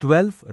12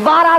12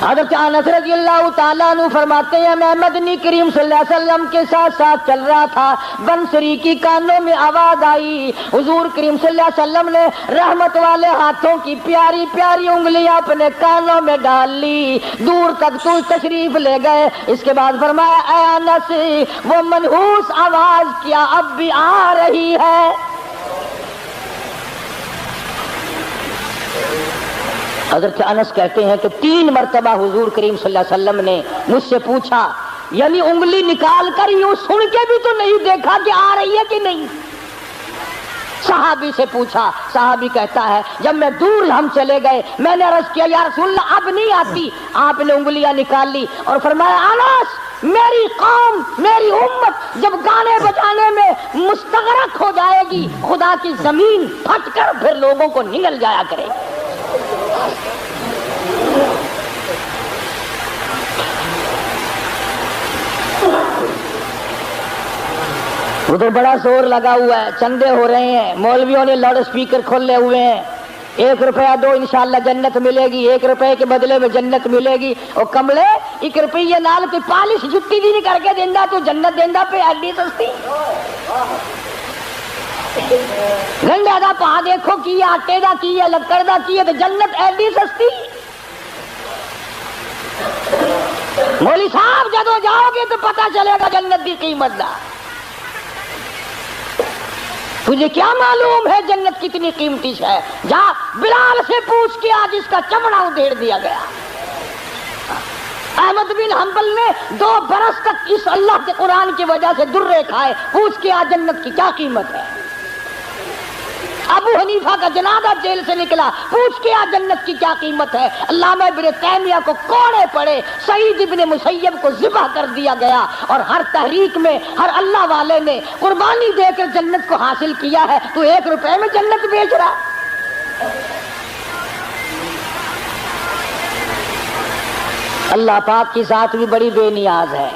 حضرت انس رضی اللہ تعالیٰ عنہ فرماتے ہیں میں مدنی کریم صلی اللہ علیہ وسلم کے ساتھ ساتھ چل رہا تھا، بنسری کی کانوں میں آواز آئی، حضور کریم صلی اللہ علیہ وسلم نے رحمت والے ہاتھوں کی پیاری پیاری انگلیاں اپنے کانوں میں ڈال لی، دور تک تو تشریف لے گئے۔ اس کے بعد فرمایا اے انس وہ منحوس آواز کیا اب بھی آ رہی ہے؟ حضرت انس کہتے ہیں کہ 3 مرتبہ حضور کریم صلی اللہ علیہ وسلم نے مجھ سے پوچھا، یعنی انگلی نکال کر یوں سن کے بھی تو نہیں دیکھا کہ آ رہی ہے کہ نہیں۔ صحابی سے پوچھا، صحابی کہتا ہے جب میں دور ہم چلے گئے میں نے عرض کیا یا رسول اللہ اب نہیں آتی، آپ نے انگلیاں نکال لی اور فرمایا انس میری قوم میری امت جب گانے بجانے میں مستغرق ہو جائے گی خدا کی زمین پھٹ کر پھر لوگوں کو نگل جایا کرے گی۔ ادھر بڑا زور لگا ہوا ہے، چندے ہو رہے ہیں، مولویوں نے لاؤڈ اسپیکر کھولے ہوئے ہیں، 1 روپیہ دو انشاءاللہ جنت ملے گی، 1 روپے کے بدلے میں جنت ملے گی۔ اور کملے 1 روپیے نال کوئی پالش جتی بھی نہیں کر کے دینا تو جنت دینا پہ ایڈی سستی۔ گنڈا دا پا دیکھو کی آٹے دا کی ہے لکڑ دا کی ہے تو جنت ایڈی سستی۔ مولوی صاحب جدو جاؤ گے تو پتہ چلے گا جنت دی قیمت دا۔ تجھے کیا معلوم ہے جنت کتنی قیمتی ہے؟ جا بلال سے پوچھ کے آج اس کا چمڑا ادھیڑ دیا گیا۔ احمد بن حنبل نے 2 برس تک اس اللہ کے قرآن کی وجہ سے درے کھائے، پوچھ کے آج جنت کی کیا قیمت ہے۔ ابو حنیفہ کا جنازہ جیل سے نکلا، پوچھ کے آج جنت کی کیا قیمت ہے۔ علامہ ابن تیمیہ کو کوڑے پڑے، سعید ابن مسیب کو ذبح کر دیا گیا، اور ہر تحریک میں ہر اللہ والے نے قربانی دے کر جنت کو حاصل کیا ہے، تو 1 روپے میں جنت بیچ رہا۔ اللہ پاک کی ذات بھی بڑی بے نیاز ہے،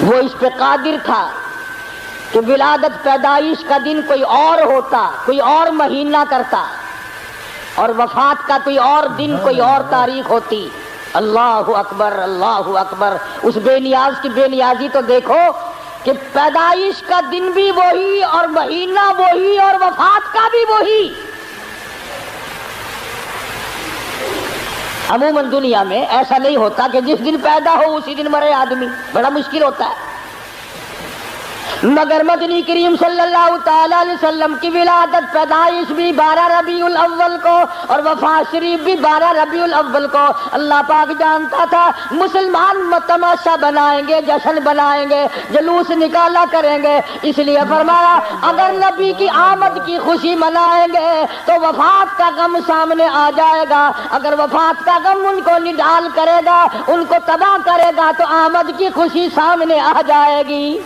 وہ اس پہ قادر تھا کہ ولادت پیدائش کا دن کوئی اور ہوتا، کوئی اور مہینہ کرتا، اور وفات کا کوئی اور دن کوئی اور تاریخ ہوتی۔ اللہ اکبر اللہ اکبر۔ اس بے نیاز کی بے نیازی تو دیکھو کہ پیدائش کا دن بھی وہی اور مہینہ وہی اور وفات کا بھی وہی۔ عموماً دنیا میں ایسا نہیں ہوتا کہ جس دن پیدا ہو اسی دن مرے آدمی، بڑا مشکل ہوتا ہے، مگر مدنی کریم صلی اللہ تعالیٰ علیہ وسلم کی ولادت پیدائش بھی 12 ربیع الاول کو اور وفات شریف بھی 12 ربیع الاول کو۔ اللہ پاک جانتا تھا مسلمان تماشا بنائیں گے، جشن بنائیں گے، جلوس نکالا کریں گے، اس لیے فرمایا اگر نبی کی آمد کی خوشی منائیں گے تو وفات کا غم سامنے آ جائے گا، اگر وفات کا غم ان کو نڈال کرے گا، ان کو تباہ کرے گا تو آمد کی خوشی سامنے آ جائے گی۔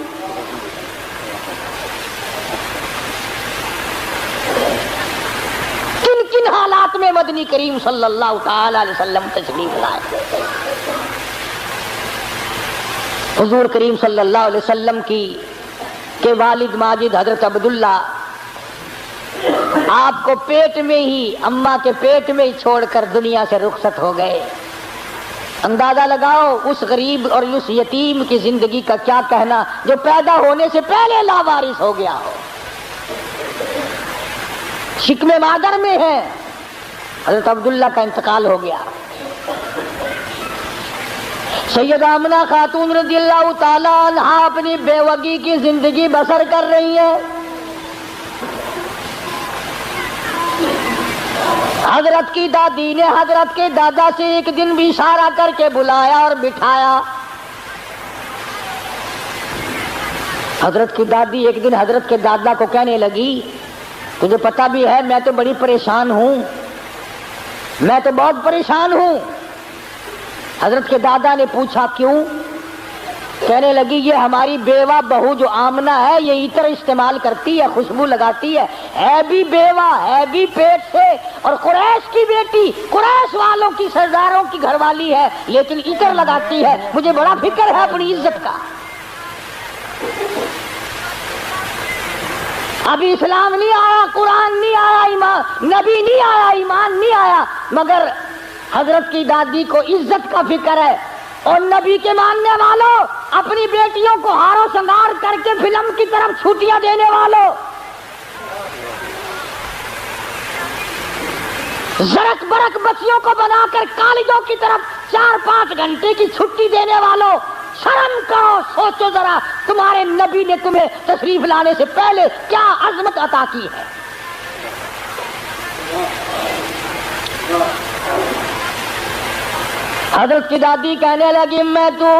کن حالات میں مدنی کریم صلی اللہ تعالی علیہ وسلم تشریف لائے؟ حضور کریم صلی اللہ علیہ وسلم کے والد ماجد حضرت عبداللہ آپ کو پیٹ میں ہی، اماں کے پیٹ میں ہی چھوڑ کر دنیا سے رخصت ہو گئے۔ اندازہ لگاؤ اس غریب اور اس یتیم کی زندگی کا کیا کہنا جو پیدا ہونے سے پہلے لاوارث ہو گیا ہو، شکم مادر میں ہے۔ حضرت عبداللہ کا انتقال ہو گیا۔ سیدہ آمنہ خاتون رضی اللہ تعالیٰ عنہ اپنی بیوگی کی زندگی بسر کر رہی ہے۔ حضرت کی دادی نے حضرت کے دادا سے ایک دن بھی اشارہ کر کے بلایا اور بٹھایا۔ حضرت کی دادی ایک دن حضرت کے دادا کو کہنے لگی تجھے پتہ بھی ہے میں تو بڑی پریشان ہوں، میں تو بہت پریشان ہوں۔ حضرت کے دادا نے پوچھا کیوں؟ کہنے لگی یہ ہماری بیوہ بہو جو آمنہ ہے یہ عطر استعمال کرتی ہے، خوشبو لگاتی ہے بھی بیوہ ہے بھی پیٹ سے، اور قریش کی بیٹی، قریش والوں کی سرداروں کی گھر والی ہے، لیکن عطر لگاتی ہے، مجھے بڑا فکر ہے اپنی عزت کا۔ ابھی اسلام نہیں آیا، قرآن نہیں آیا، ایمان نبی نہیں آیا، ایمان نہیں آیا، مگر حضرت کی دادی کو عزت کا فکر ہے، اور نبی کے ماننے والوں، اپنی بیٹیوں کو ہار و سنگار کر کے فلم کی طرف چھٹیاں دینے والوں، زرک برک بچیوں کو بنا کر کالجوں کی طرف 4-5 گھنٹے کی چھٹی دینے والوں، شرم کرو، سوچو ذرا تمہارے نبی نے تمہیں تشریف لانے سے پہلے کیا عظمت عطا کی ہے۔ حضرت کی دادی کہنے لگی میں تو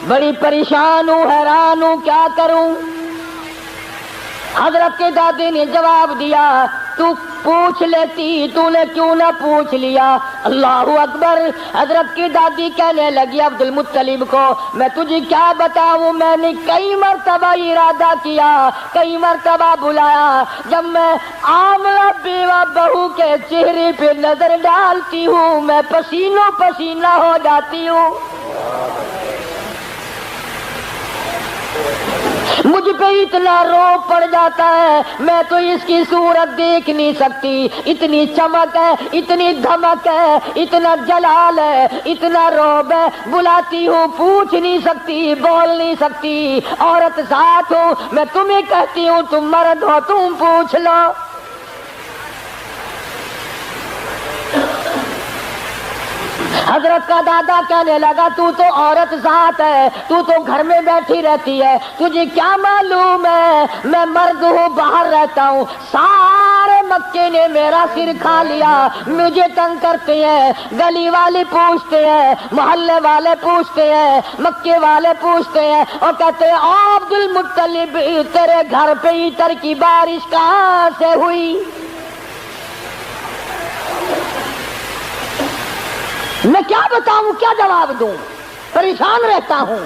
بڑی پریشان ہوں، حیران ہوں، کیا کروں؟ حضرت کی دادی نے جواب دیا تو پوچھ لیتی، تو نے کیوں نہ پوچھ لیا؟ اللہ اکبر۔ حضرت کی دادی کہنے لگی عبد المطلب کو میں تجھے کیا بتاؤں، میں نے کئی مرتبہ ارادہ کیا، کئی مرتبہ بلایا، جب میں آملہ بیوہ بہو کے چہرے پہ نظر ڈالتی ہوں میں پسینوں پسینہ ہو جاتی ہوں، مجھ پہ اتنا روب پڑ جاتا ہے، میں تو اس کی صورت دیکھ نہیں سکتی، اتنی چمک ہے، اتنی دھمک ہے، اتنا جلال ہے، اتنا روب ہے، بلاتی ہوں پوچھ نہیں سکتی، بول نہیں سکتی، عورت ساتھ ہوں، میں تمہیں کہتی ہوں تم مرد ہو تم پوچھ لو۔ حضرت کا دادا کہنے لگا تو عورت ذات ہے، تو گھر میں بیٹھی رہتی ہے، تجھے کیا معلوم ہے میں مرد ہوں، باہر رہتا ہوں، سارے مکے نے میرا سر کھا لیا، مجھے تنگ کرتے ہیں، گلی والے پوچھتے ہیں، محلے والے پوچھتے ہیں، مکے والے پوچھتے ہیں، اور کہتے ہیں عبد المطلب تیرے گھر پہ عطر کی بارش کہاں سے ہوئی؟ میں کیا بتاؤں، کیا جواب دوں، پریشان رہتا ہوں۔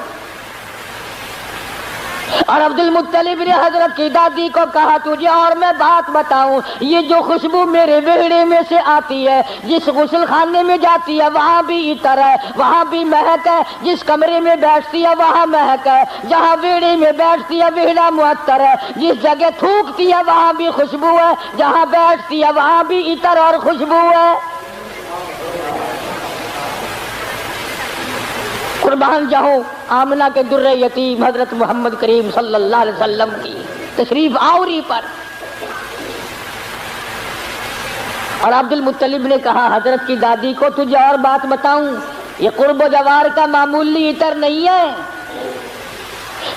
اور عبد المطلب نے حضرت کی دادی کو کہا تجھے اور میں بات بتاؤں، یہ جو خوشبو میرے ویڑے میں سے آتی ہے، جس غسل خانے میں جاتی ہے وہاں بھی عطر ہے، وہاں بھی مہک ہے، جس کمرے میں بیٹھتی ہے وہاں مہک ہے، جہاں ویڑے میں بیٹھتی ہے ویڑا معطر ہے، جس جگہ تھوکتی ہے وہاں بھی خوشبو ہے، جہاں بیٹھتی ہے وہاں بھی عطر اور خوشبو ہے۔ قربان جاؤں آمنہ کے در یتیم حضرت محمد کریم صلی اللہ علیہ وسلم کی تشریف آوری پر۔ اور عبد المطلب نے کہا حضرت کی دادی کو تجھے اور بات بتاؤں، یہ قرب و جوار کا معمولی عطر نہیں ہے،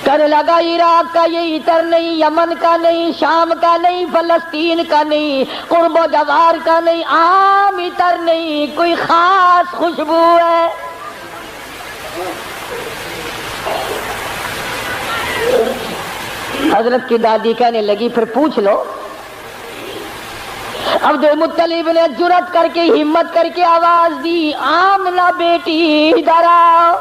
کہنے لگا عراق کا یہ عطر نہیں، یمن کا نہیں، شام کا نہیں، فلسطین کا نہیں، قرب و جوار کا نہیں، عام عطر نہیں، کوئی خاص خوشبو ہے۔ حضرت کی دادی کہنے لگی پھر پوچھ لو۔ عبد المطلب نے جرأت کر کے ہمت کر کے آواز دی آمنہ بیٹی ادھر آؤ،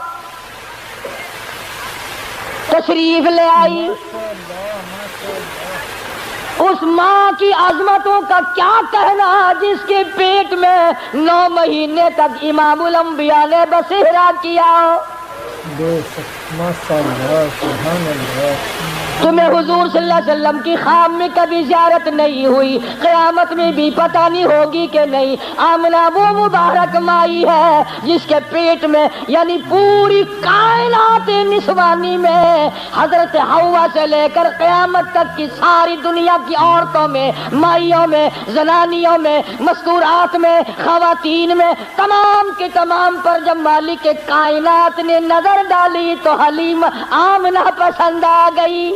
تشریف لے آئی۔ اس ماں کی عظمتوں کا کیا کہنا جس کے پیٹ میں 9 مہینے تک امام الانبیاء نے بسیرا کیا۔ تمہیں حضور صلی اللہ علیہ وسلم کی خام میں کبھی زیارت نہیں ہوئی، قیامت میں بھی پتہ نہیں ہوگی کہ نہیں۔ آمنہ وہ مبارک مائی ہے جس کے پیٹ میں یعنی پوری کائنات نسوانی میں حضرت حوا سے لے کر قیامت تک کی ساری دنیا کی عورتوں میں، مائیوں میں، زنانیوں میں، مستورات میں، خواتین میں، تمام کے تمام پر جب مالک کائنات نے نظر ڈالی تو حلیم آمنہ پسند آ گئی۔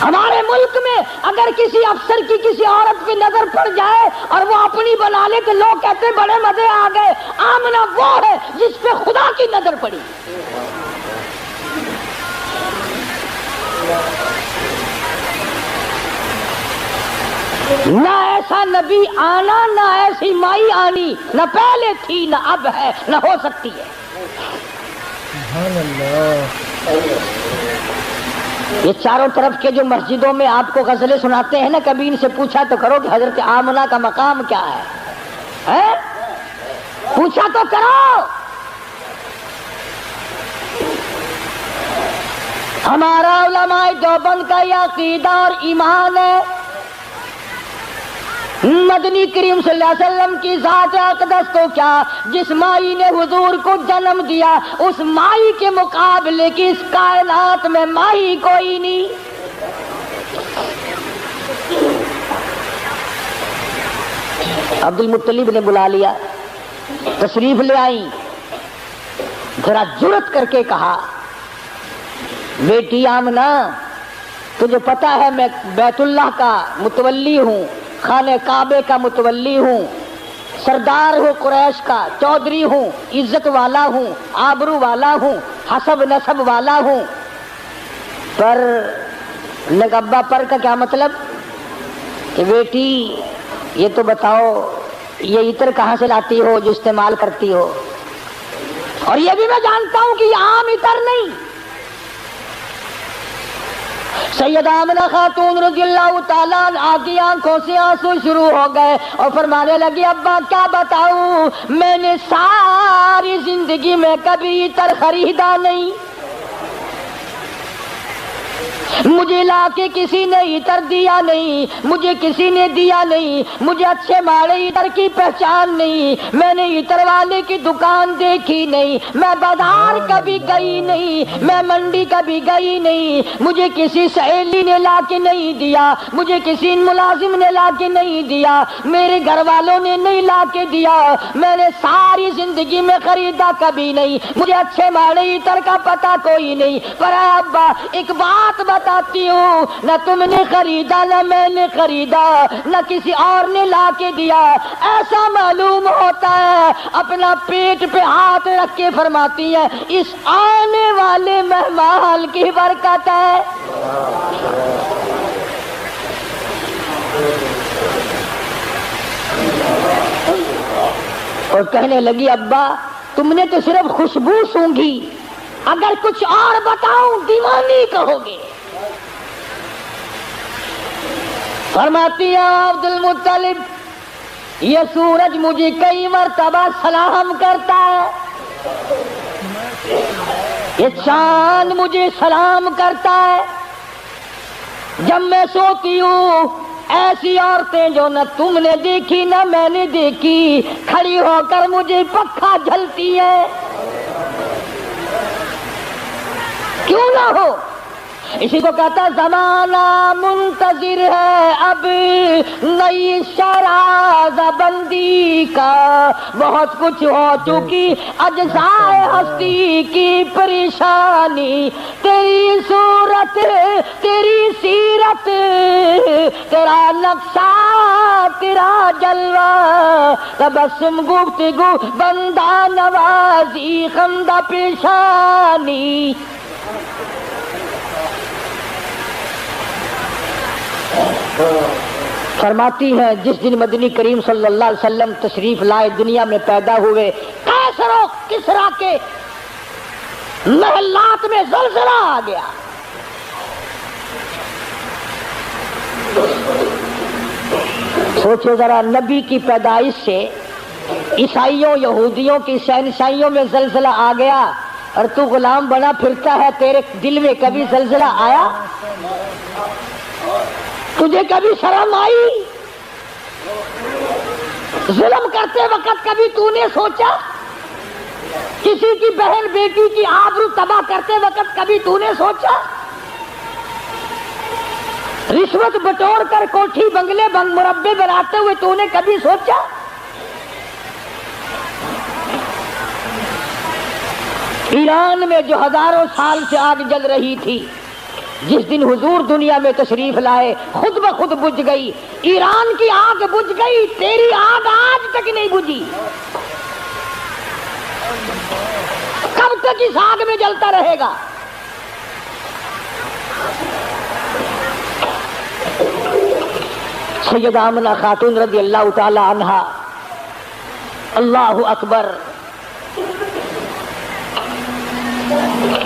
ہمارے ملک میں اگر کسی افسر کی کسی عورت پہ نظر پڑ جائے اور وہ اپنی بنا لے تو لوگ کہتے بڑے مزے آ گئے۔ آمنہ وہ ہے جس پہ خدا کی نظر پڑی۔ نہ ایسا نبی آنا، نہ ایسی مائی آنی، نہ پہلے تھی نہ اب ہے نہ ہو سکتی ہے۔ سبحان اللہ۔ یہ چاروں طرف کے جو مسجدوں میں آپ کو غزلیں سناتے ہیں نا، کبھی ان سے پوچھا تو کرو کہ حضرت آمنہ کا مقام کیا ہے؟ پوچھا تو کرو۔ ہمارا علماء دیوبند کا یہ عقیدہ اور ایمان ہے، مدنی کریم صلی اللہ علیہ وسلم کی ذات اقدس تو کیا، جس مائی نے حضور کو جنم دیا اس مائی کے مقابلے کی اس کائنات میں مائی کوئی نہیں۔ عبد المطلب نے بلا لیا، تشریف لے آئی، ذرا جرت کر کے کہا، بیٹی آمنہ تجھے پتا ہے میں بیت اللہ کا متولی ہوں، خانہ کعبے کا متولی ہوں، سردار ہوں قریش کا، چودھری ہوں، عزت والا ہوں، آبرو والا ہوں، حسب نسب والا ہوں، پر ابا پر کا کیا مطلب کہ بیٹی یہ تو بتاؤ یہ عطر کہاں سے لاتی ہو جو استعمال کرتی ہو، اور یہ بھی میں جانتا ہوں کہ یہ عام عطر نہیں۔ سیدہ آمنہ خاتون رضی اللہ تعالیٰ عنہا کی آنکھوں سے آنسو شروع ہو گئے اور فرمانے لگی، ابا کیا بتاؤں، میں نے ساری زندگی میں کبھی عطر خریدا نہیں، مجھے لا کے کسی نے عطر دیا نہیں، مجھے کسی نے دیا نہیں، مجھے اچھے ماڑے عطر کی پہچان نہیں، میں نے عطر والے کی دکان دیکھی نہیں، میں بازار کبھی گئی نہیں، میں منڈی کبھی گئی نہیں، مجھے کسی سہیلی نے لا کے نہیں دیا، مجھے کسی ملازم نے لا کے نہیں دیا، میرے گھر والوں نے نہیں لا کے دیا، میں نے ساری زندگی میں خریدا کبھی نہیں، مجھے اچھے ماڑے عطر کا پتہ کوئی نہیں، پر اے ابا ایک بات بتاتی ہوں، نہ تم نے خریدا نہ میں نے خریدا نہ کسی اور نے لا کے دیا، ایسا معلوم ہوتا ہے، اپنا پیٹ پہ ہاتھ رکھ کے فرماتی ہے اس آنے والے مہمان کی برکت ہے۔ اور کہنے لگی، ابا تم نے تو صرف خوشبو سونگھی، اگر کچھ اور بتاؤں دیوانی کہو گے۔ فرماتی ہے عبد المطلب، یہ سورج مجھے کئی مرتبہ سلام کرتا ہے، یہ چاند مجھے سلام کرتا ہے، جب میں سوتی ہوں ایسی عورتیں جو نہ تم نے دیکھی نہ میں نے دیکھی کھڑی ہو کر مجھے پکھا جھلتی ہے، کیوں نہ ہو، اسی کو کہتا زمانہ منتظر ہے اب نئی شراز بندی کا، بہت کچھ ہو چکی اجزائے ہستی کی پریشانی، تیری صورت تیری سیرت تیرا نقشہ تیرا جلوہ، تبسم گفتگو بندہ نوازی خندہ پیشانی۔ فرماتی ہے جس دن مدنی کریم صلی اللہ علیہ وسلم تشریف لائے، دنیا میں پیدا ہوئے، قیصر و کسریٰ کے محلات میں زلزلہ آ گیا، سوچو ذرا، نبی کی پیدائش سے عیسائیوں یہودیوں کی شہنشاہیوں میں زلزلہ آ گیا اور تو غلام بنا پھرتا ہے، تیرے دل میں کبھی زلزلہ آیا؟ تجھے کبھی شرم آئی؟ ظلم کرتے وقت کبھی تو نے سوچا؟ کسی کی بہن بیٹی کی آبرو تباہ کرتے وقت کبھی تو نے سوچا؟ رشوت بٹور کر کوٹھی بنگلے مربے بناتے ہوئے تو نے کبھی سوچا؟ ایران میں جو ہزاروں سال سے آگ جل رہی تھی، جس دن حضور دنیا میں تشریف لائے خود بخود بجھ گئی، ایران کی آگ بجھ گئی، تیری آگ آج تک نہیں بجھی، کب تک اس آگ میں جلتا رہے گا؟ سیدہ آمنہ خاتون رضی اللہ تعالی عنہا، اللہ اکبر،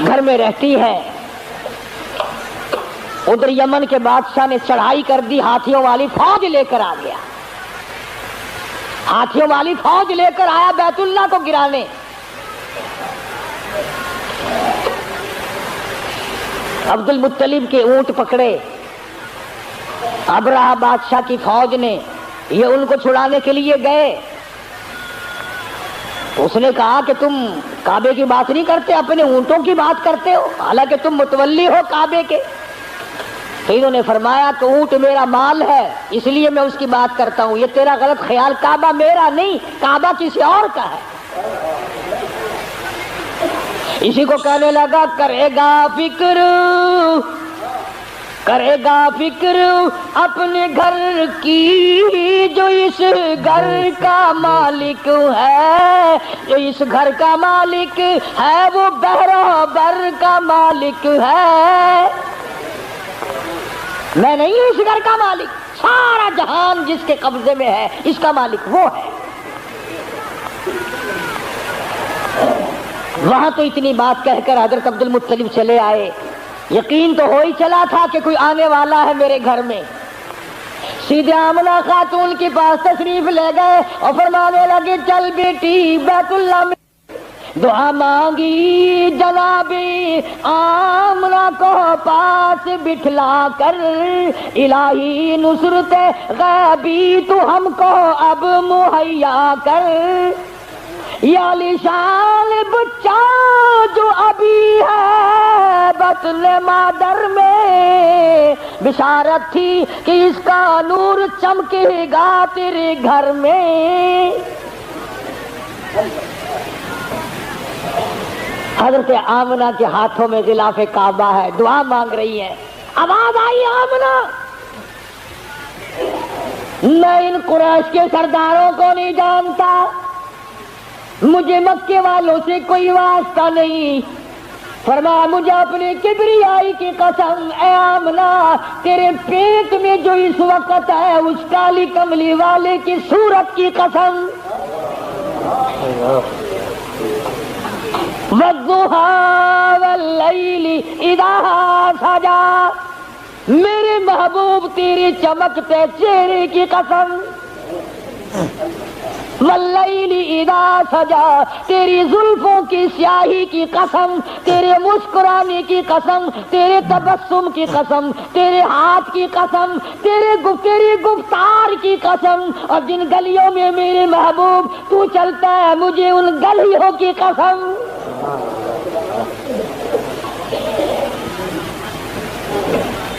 گھر میں رہتی ہے، ادھر یمن کے بادشاہ نے چڑھائی کر دی، ہاتھیوں والی فوج لے کر آ گیا، ہاتھیوں والی فوج لے کر آیا بیت اللہ کو گرانے، عبد المطلب کے اونٹ پکڑے، ابرہہ بادشاہ کی فوج نے، یہ ان کو چھڑانے کے لیے گئے. اس نے کہا کہ تم کعبے کی بات نہیں کرتے، اپنے اونٹوں کی بات کرتے ہو، حالانکہ تم متولی ہو کعبے کے. تو انہوں نے فرمایا کہ اونٹ میرا مال ہے اس لیے میں اس کی بات کرتا ہوں، یہ تیرا غلط خیال، کعبہ میرا نہیں، کعبہ کسی اور کا ہے. اسی کو کہنے لگا کرے گا فکر اپنے گھر کی، جو اس گھر کا مالک ہے، جو اس گھر کا مالک ہے وہ بحر بر کا مالک ہے. میں نہیں ہوں اس گھر کا مالک، سارا جہان جس کے قبضے میں ہے اس کا مالک وہ ہے. وہاں تو اتنی بات کہہ کر حضرت عبد المطلب چلے آئے. یقین تو ہو ہی چلا تھا کہ کوئی آنے والا ہے میرے گھر میں. سیدھے آمنہ خاتون کے پاس تشریف لے گئے اور فرمانے لگے چل بیٹی بیت اللہ میں دعا مانگی. جناب آمنہ کو پاس بٹھلا کر الہی نصرت غیبی تو ہم کو اب مہیا کر. یا لشان بچہ جو ابھی ہے بطن مادر میں، بشارت تھی کہ اس کا نور چمکے گا تیرے گھر میں. حضرت آمنہ کے ہاتھوں میں غلاف کعبہ ہے، دعا مانگ رہی ہے. آواز آئی آمنہ، میں ان قریش کے سرداروں کو نہیں جانتا، مجھے مکے والوں سے کوئی واسطہ نہیں. فرمایا مجھے اپنے کبریائی کی قسم اے آمنہ، تیرے پیٹ میں جو اس وقت ہے اس کالی کملی والے کی صورت کی قسم. والضحیٰ واللیل اذا سجا، میرے محبوب تیرے چمکتے چہرے کی قسم. واللیل اذا سجا، تیری زلفوں کی سیاہی کی قسم، تیرے مسکرانے کی قسم، تیرے تبسم کی قسم، تیرے ہاتھ کی قسم، تیری گفتار کی قسم، اور جن گلیوں میں میرے محبوب تو چلتا ہے مجھے ان گلیوں کی قسم.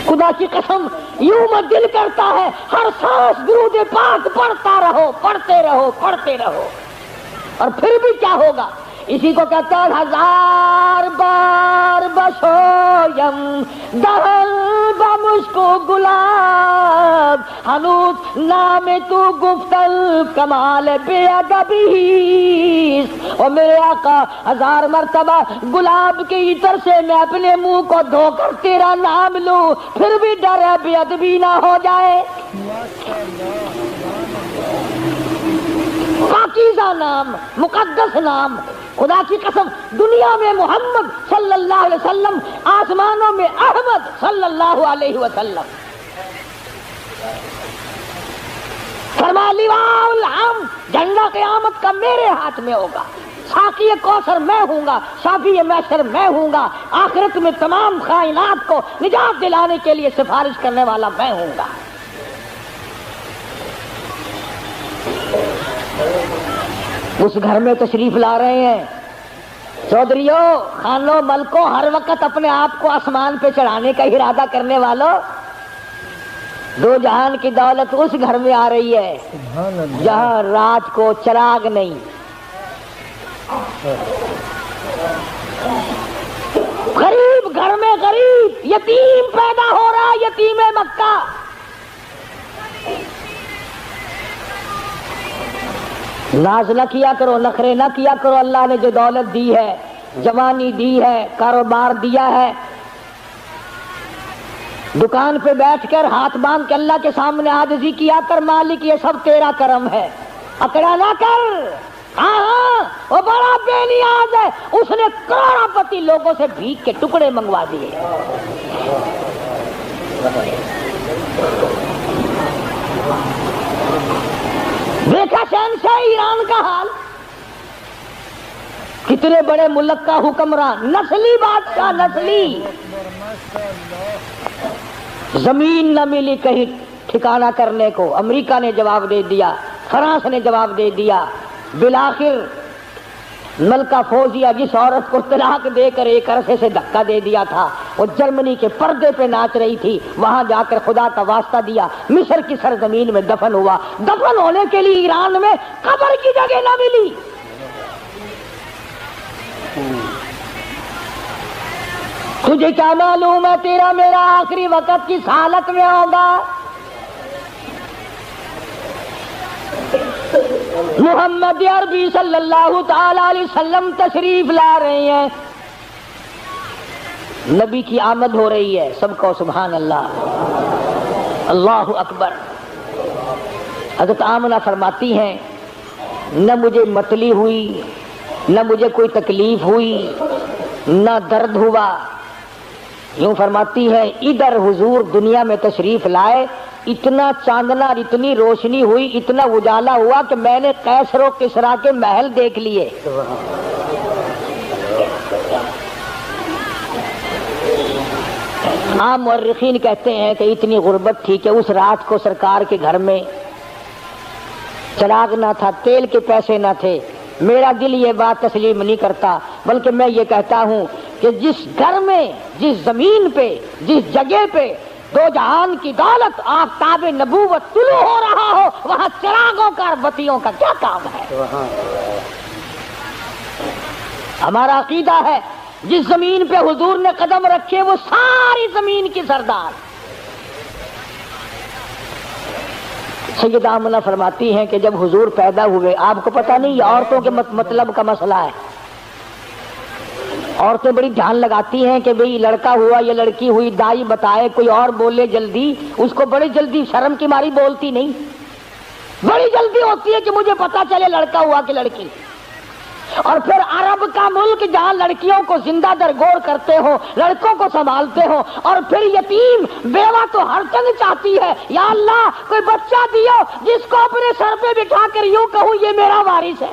خدا کی قسم یوں میں دل کرتا ہے ہر سانس درود پاک پڑھتا رہو، پڑھتے رہو، پڑھتے رہو. اور پھر بھی کیا ہوگا؟ اسی کو کہتا ہے ہزار بار بشویم دہل بمشکو گلاب، ہنوز نام تو گفتل کمال بے ادبی. اور میرے آقا ہزار مرتبہ گلاب کے عطر سے میں اپنے منہ کو دھو کر تیرا نام لوں، پھر بھی ڈر ہے بے ادبی نہ ہو جائے. پاکیزہ نام، مقدس نام. خدا کی قسم دنیا میں محمد صلی اللہ علیہ وسلم، آسمانوں میں احمد صلی اللہ علیہ وسلم. فرمایا لواء الحمد، جھنڈا قیامت کا میرے ہاتھ میں ہوگا، ساقی کوثر میں ہوں گا، شافی محشر میں ہوں گا، آخرت میں تمام کائنات کو نجات دلانے کے لیے سفارش کرنے والا میں ہوں گا. اس گھر میں تشریف لا رہے ہیں چودھریوں، خانوں، ملکوں، ہر وقت اپنے آپ کو آسمان پہ چڑھانے کا ارادہ کرنے والوں، دو جہان کی دولت اس گھر میں آ رہی ہے جہاں رات کو چراغ نہیں. غریب گھر میں غریب یتیم پیدا ہو رہا، یتیم مکہ. ناز نہ کیا کرو، نخرے نہ کیا کرو. اللہ نے جو دولت دی ہے، جوانی دی ہے، کاروبار دیا ہے، دکان پہ بیٹھ کر ہاتھ باندھ کے اللہ کے سامنے عاجزی کیا کر، مالک یہ سب تیرا کرم ہے، اکڑا نہ کر. ہاں وہ بڑا بے نیاز ہے، اس نے کروڑوں پتی لوگوں سے بھیک کے ٹکڑے منگوا دیے. دیکھا شہنشاہ ایران کا حال، کتنے اتنے بڑے ملک کا حکمران، نسلی بادشاہ، نسلی، زمین نہ ملی کہیں ٹھکانہ کرنے کو۔ امریکہ نے جواب دے دیا، فرانس نے جواب دے دیا، بالآخر ملکہ فوزیہ جس عورت کو طلاق دے کر ایک عرصے سے دھکا دے دیا تھا، وہ جرمنی کے پردے پہ ناچ رہی تھی، وہاں جا کر خدا کا واسطہ دیا، مصر کی سرزمین میں دفن ہوا۔ دفن ہونے کے لیے ایران میں قبر کی جگہ نہ ملی۔ تجھے کیا معلوم ہے تیرا میرا آخری وقت کس حالت میں ہوگا؟ محمد عربی صلی اللہ تعالی علیہ وسلم تشریف لا رہے ہیں، نبی کی آمد ہو رہی ہے، سب کو سبحان اللہ، اللہ اکبر۔ حضرت آمنہ فرماتی ہیں نہ مجھے متلی ہوئی، نہ مجھے کوئی تکلیف ہوئی، نہ درد ہوا۔ یوں فرماتی ہے ادھر حضور دنیا میں تشریف لائے، اتنا چاندنا، اتنی روشنی ہوئی، اتنا اجالا ہوا کہ میں نے قیصر و کسریٰ کے محل دیکھ لیے۔ عام مورخین کہتے ہیں کہ اتنی غربت تھی کہ اس رات کو سرکار کے گھر میں چراغ نہ تھا، تیل کے پیسے نہ تھے۔ میرا دل یہ بات تسلیم نہیں کرتا، بلکہ میں یہ کہتا ہوں کہ جس گھر میں، جس زمین پہ، جس جگہ پہ دو جہان کی دولت آفتاب نبوت طلوع ہو رہا ہو، وہاں چراغوں کا اور بتیوں کا کیا کام ہے؟ ہمارا عقیدہ ہے جس زمین پہ حضور نے قدم رکھے وہ ساری زمین کی سردار۔ سیدہ آمنہ فرماتی ہیں کہ جب حضور پیدا ہوئے، آپ کو پتہ نہیں یہ عورتوں کے مطلب کا مسئلہ ہے، عورتیں بڑی دھیان لگاتی ہیں کہ بھئی لڑکا ہوا یا لڑکی ہوئی، دائی بتائے، کوئی اور بولے جلدی، اس کو بڑی جلدی شرم کی ماری بولتی نہیں، بڑی جلدی ہوتی ہے کہ مجھے پتا چلے لڑکا ہوا کہ لڑکی۔ اور پھر عرب کا ملک جہاں لڑکیوں کو زندہ درگور کرتے ہو، لڑکوں کو سنبھالتے ہو، اور پھر یتیم بیوہ تو ہر تنگ چاہتی ہے، یا اللہ کوئی بچہ دیو جس کو اپنے سر پہ بٹھا کر یوں کہوں یہ میرا وارث ہے۔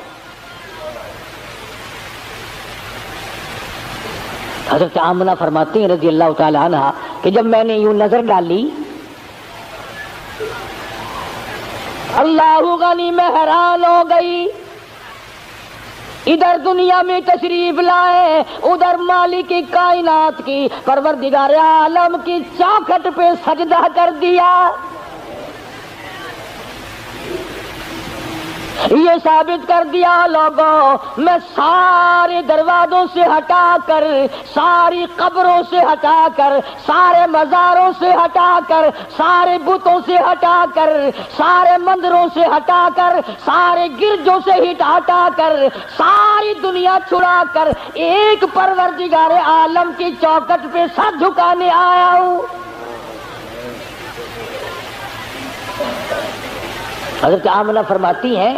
حضرت آمنہ فرماتی ہیں رضی اللہ تعالی عنہ کہ جب میں نے یوں نظر ڈالی، اللہ غنی میں حیران ہو گئی، ادھر دنیا میں تشریف لائے، ادھر مالک کی کائنات کی پروردگار عالم کی چوکھٹ پہ سجدہ کر دیا۔ یہ ثابت کر دیا لوگوں میں سارے دروازوں سے ہٹا کر، ساری قبروں سے ہٹا کر، سارے مزاروں سے ہٹا کر، سارے بتوں سے ہٹا کر، سارے مندروں سے ہٹا کر، سارے گرجوں سے ہٹا کر، ساری دنیا چھڑا کر ایک پروردگار عالم کی چوکٹ پہ سر جھکانے آیا ہوں۔ حضرت آمنہ فرماتی ہیں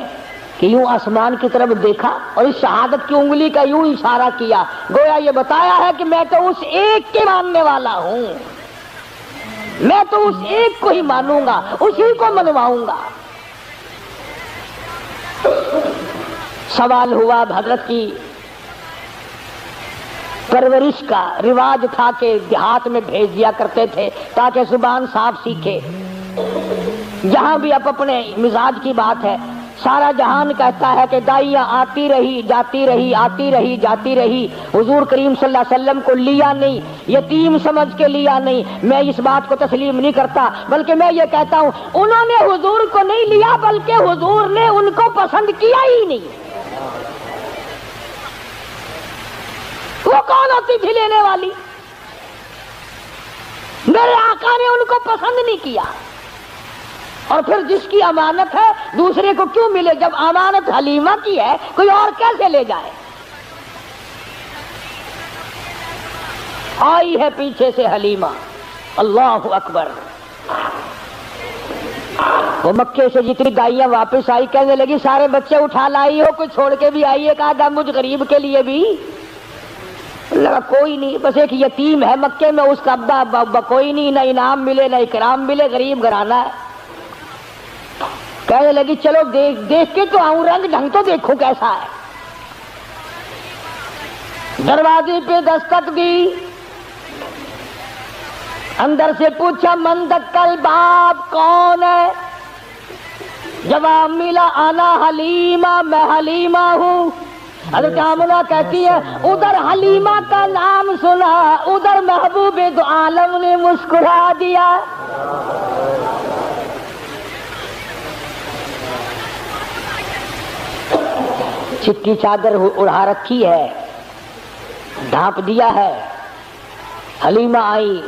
کہ یوں آسمان کی طرف دیکھا اور اس شہادت کی انگلی کا یوں اشارہ کیا، گویا یہ بتایا ہے کہ میں تو اس ایک کے ماننے والا ہوں، میں تو اس ایک کو ہی مانوں گا، اسی کو منواؤں گا۔ سوال ہوا، حضرت کی پرورش کا رواج تھا کہ دیہات میں بھیج دیا کرتے تھے تاکہ زبان صاف سیکھے۔ جہاں بھی اب اپنے مزاج کی بات ہے، سارا جہان کہتا ہے کہ دائیاں آتی رہی جاتی رہی، آتی رہی جاتی رہی، حضور کریم صلی اللہ علیہ وسلم کو لیا نہیں، یتیم سمجھ کے لیا نہیں۔ میں اس بات کو تسلیم نہیں کرتا، بلکہ میں یہ کہتا ہوں انہوں نے حضور کو نہیں لیا بلکہ حضور نے ان کو پسند کیا ہی نہیں۔ وہ کون ہوتی تھی لینے والی؟ میرے آقا نے ان کو پسند نہیں کیا۔ اور پھر جس کی امانت ہے دوسرے کو کیوں ملے؟ جب امانت حلیمہ کی ہے کوئی اور کیسے لے جائے؟ آئی ہے پیچھے سے حلیمہ، اللہ اکبر۔ وہ مکے سے جتنی دائیاں واپس آئی کہنے لگی سارے بچے اٹھا لائی ہو، کوئی چھوڑ کے بھی آئی ہے؟ کہا تھا مجھ غریب کے لیے بھی لگا کوئی نہیں، بس ایک یتیم ہے مکے میں، اس کا ابا کوئی نہیں، نہ انعام ملے نہ اکرام ملے، غریب گھرانہ ہے۔ کہنے لگی چلو دیکھ کے تو آؤں، رنگ ڈھنگ تو دیکھو کیسا ہے۔ دروازے پہ دستک دی، اندر سے پوچھا من دکل باب، کون ہے؟ جواب ملا انا حلیمہ، میں حلیمہ ہوں۔ حضرت آمنہ کہتی ہے ادھر حلیمہ کا نام سنا، ادھر محبوب دو عالم نے مسکرا دیا۔ چٹی چادر اڑا رکھی ہے، ڈھانپ دیا ہے۔ حلیمہ آئی،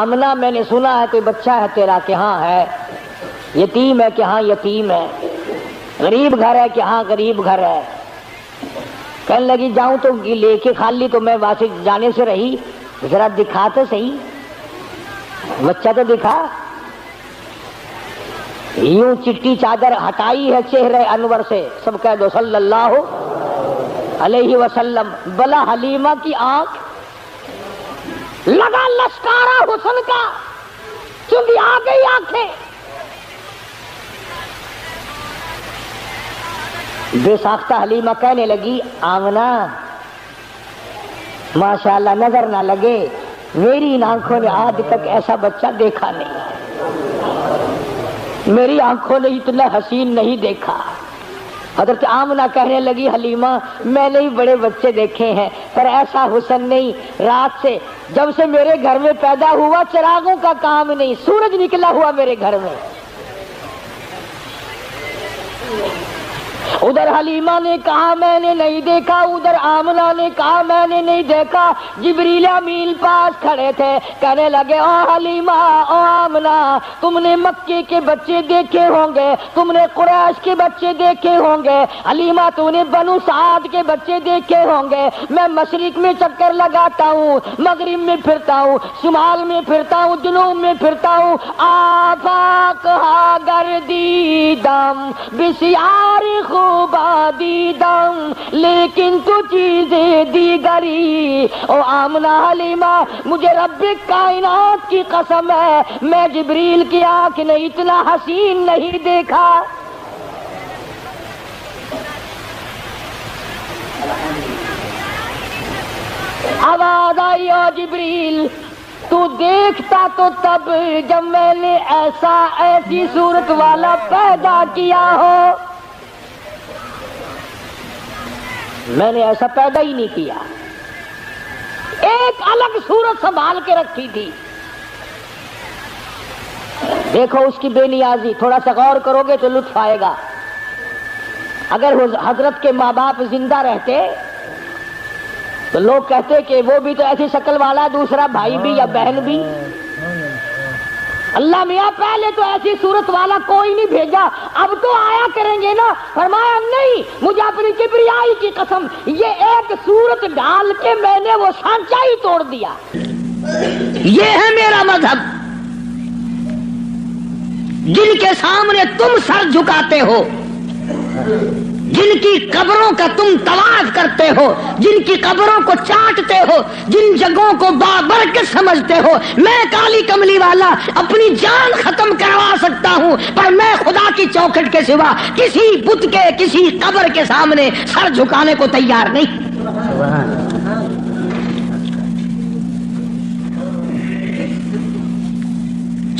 آمنہ میں نے سنا ہے کوئی بچہ ہے تیرا کہ ہاں ہے، یتیم ہے کہ ہاں یتیم ہے، غریب گھر ہے کہ ہاں غریب گھر ہے۔ کہنے لگی جاؤں تو لے کے خالی، تو میں واسطے جانے سے رہی، ذرا دکھا تو صحیح، بچہ تو دکھا۔ یوں چٹی چادر ہٹائی ہے چہرے انور سے، سب کہہ دو صلی اللہ علیہ وسلم۔ بلا حلیمہ کی آنکھ لگا لشکارا حسن کا، چونکہ آ گئی آنکھیں۔ بے ساختہ حلیمہ کہنے لگی آمنہ ماشاءاللہ نظر نہ لگے، میری ان آنکھوں نے آج تک ایسا بچہ دیکھا نہیں، میری آنکھوں نے اتنا حسین نہیں دیکھا۔ حضرت آمنہ کہنے لگی حلیمہ میں نے بڑے بچے دیکھے ہیں پر ایسا حسن نہیں، رات سے جب سے میرے گھر میں پیدا ہوا چراغوں کا کام نہیں، سورج نکلا ہوا میرے گھر میں۔ ادھر حلیمہ نے کہا میں نے نہیں دیکھا، ادھر آمنہ نے کہا میں نے نہیں دیکھا۔ جبریل امین پاس کھڑے تھے، کہنے لگے او حلیمہ او آمنہ، تم نے مکے کے بچے دیکھے ہوں گے، تم نے قریش کے بچے دیکھے ہوں گے، حلیمہ تو نے بنو سعد کے بچے دیکھے ہوں گے۔ میں مشرق میں چکر لگاتا ہوں، مغرب میں پھرتا ہوں، شمال میں پھرتا ہوں، جنوب میں پھرتا ہوں، آفاق ہا گردیدم بسیار خوبا دیدم لیکن تو چیزیں دیگری۔ او آمنہ حلیمہ مجھے رب کائنات کی قسم ہے میں جبریل کی آنکھ نے اتنا حسین نہیں دیکھا۔ آواز آئی او جبریل تو دیکھتا تو تب جب میں نے ایسی صورت والا پیدا کیا ہو، میں نے ایسا پیدا ہی نہیں کیا، ایک الگ صورت سنبھال کے رکھی تھی۔ دیکھو اس کی بے نیازی، تھوڑا سا غور کرو گے تو لطف آئے گا۔ اگر حضرت کے ماں باپ زندہ رہتے تو لوگ کہتے کہ وہ بھی تو ایسی شکل والا، دوسرا بھائی بھی یا بہن بھی۔ اللہ میاں پہلے تو ایسی صورت والا کوئی نہیں بھیجا، اب تو آیا کریں گے نا۔ فرمایا نہیں، مجھے اپنی کبریائی کی قسم یہ ایک صورت ڈال کے میں نے وہ سانچہ ہی توڑ دیا۔ یہ ہے میرا مذہب، جن کے سامنے تم سر جھکاتے ہو، جن کی قبروں کا تم طواف کرتے ہو، جن کی قبروں کو چاٹتے ہو، جن جگہوں کو بابرکت سمجھتے ہو، میں کالی کملی والا اپنی جان ختم کروا سکتا ہوں پر میں خدا کی چوکھٹ کے سوا کسی بت کے کسی قبر کے سامنے سر جھکانے کو تیار نہیں۔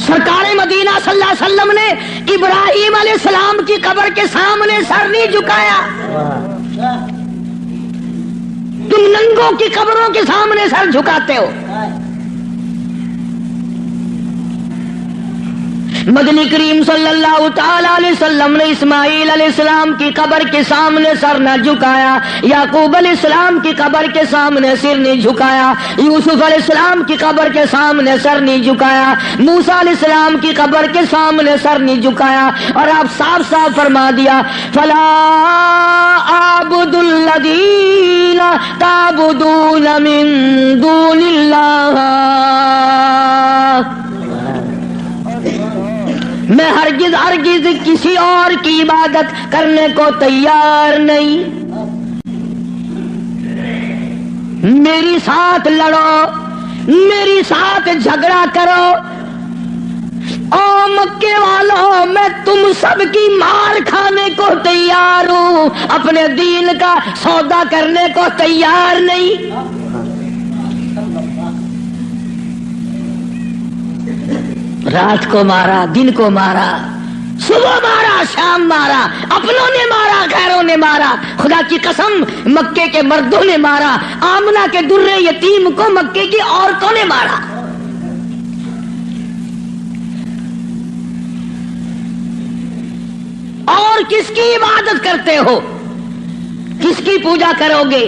سرکار مدینہ صلی اللہ علیہ وسلم نے ابراہیم علیہ السلام کی قبر کے سامنے سر نہیں جھکایا، تم ننگوں کی قبروں کے سامنے سر جھکاتے ہو۔ مدنی کریم صلی اللہ تعالی علیہ وسلم نے اسماعیل علیہ السلام کی قبر کے سامنے سر نہ جھکایا، یعقوب علیہ السلام کی قبر کے سامنے سر نہیں جھکایا، یوسف علیہ السلام کی قبر کے سامنے سر نہیں جھکایا، موسیٰ علیہ السلام کی قبر کے سامنے سر نہیں جھکایا، اور آپ صاف صاف فرما دیا فلا اعبد الذین تعبدون من دون اللہ، میں ہرگز ہرگز کسی اور کی عبادت کرنے کو تیار نہیں۔ میری ساتھ لڑو، میری ساتھ جھگڑا کرو، او مکے والوں میں تم سب کی مار کھانے کو تیار ہوں، اپنے دین کا سودا کرنے کو تیار نہیں۔ رات کو مارا، دن کو مارا، صبح مارا، شام مارا، اپنوں نے مارا، غیروں نے مارا، خدا کی قسم مکے کے مردوں نے مارا، آمنہ کے درے یتیم کو مکے کی عورتوں نے مارا۔ اور کس کی عبادت کرتے ہو؟ کس کی پوجا کرو گے؟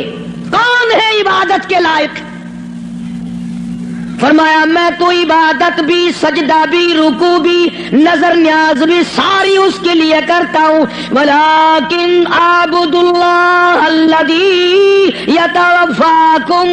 کون ہے عبادت کے لائق؟ فرمایا میں تو عبادت بھی، سجدہ بھی، رکوع بھی، نظر نیاز بھی ساری اس کے لیے کرتا ہوں، ولیکن اعبد اللہ الذی یتوفاکم۔